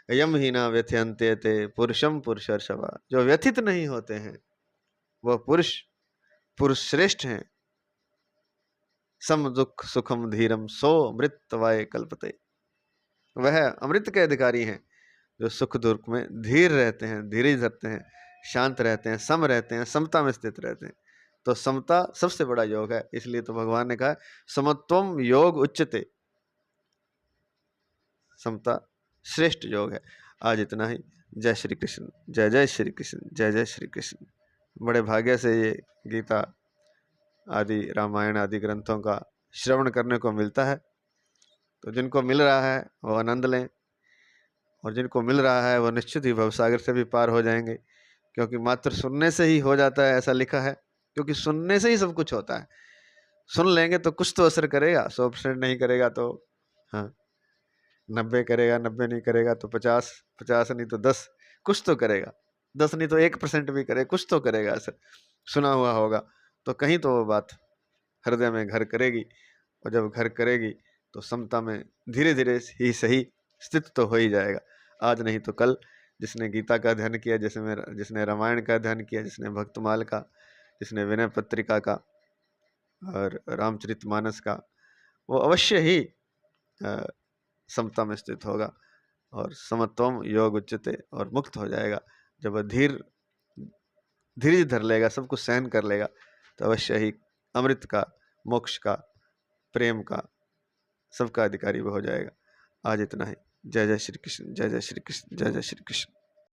यम ही ना व्यथयन्ते ते पुरुषम पुरुषर्षभा। जो व्यथित नहीं होते हैं वह पुरुष पुरुष श्रेष्ठ हैं। सम दुख सुखम धीरम सो मृतवाय कल्पते। वह अमृत के अधिकारी हैं जो सुख दुख में धीर रहते हैं, धीरज रखते हैं, शांत रहते हैं, सम रहते हैं, समता में स्थित रहते हैं। तो समता सबसे बड़ा योग है। इसलिए तो भगवान ने कहा समत्वम योग उच्चते, समता श्रेष्ठ योग है। आज इतना ही। जय श्री कृष्ण, जय जय श्री कृष्ण, जय जय श्री कृष्ण। बड़े भाग्य से ये गीता आदि रामायण आदि ग्रंथों का श्रवण करने को मिलता है। तो जिनको मिल रहा है वो आनंद लें, और जिनको मिल रहा है वो निश्चित ही भवसागर से भी पार हो जाएंगे, क्योंकि मात्र सुनने से ही हो जाता है, ऐसा लिखा है। क्योंकि सुनने से ही सब कुछ होता है। सुन लेंगे तो कुछ तो असर करेगा, 100% नहीं करेगा तो हाँ 90 करेगा, 90 नहीं करेगा तो 50, 50 नहीं तो 10, कुछ तो करेगा। 10 नहीं तो 1% भी करे, कुछ तो करेगा असर। सुना हुआ होगा तो कहीं तो वो बात हृदय में घर करेगी, और जब घर करेगी तो समता में धीरे धीरे ही सही स्थित तो हो ही जाएगा। आज नहीं तो कल। जिसने गीता का अध्ययन किया, जिसने रामायण का अध्ययन किया, जिसने भक्तमाल का, जिसने विनय पत्रिका का और रामचरितमानस का, वो अवश्य ही समता में स्थित होगा और समत्वम योग उच्चते, और मुक्त हो जाएगा। जब वह धीरे धर लेगा, सब कुछ सहन कर लेगा, तो अवश्य ही अमृत का, मोक्ष का, प्रेम का, सबका अधिकारी वो हो जाएगा। आज इतना ही। जय जय श्री कृष्ण, जय जय श्री कृष्ण, जय जय श्री कृष्ण।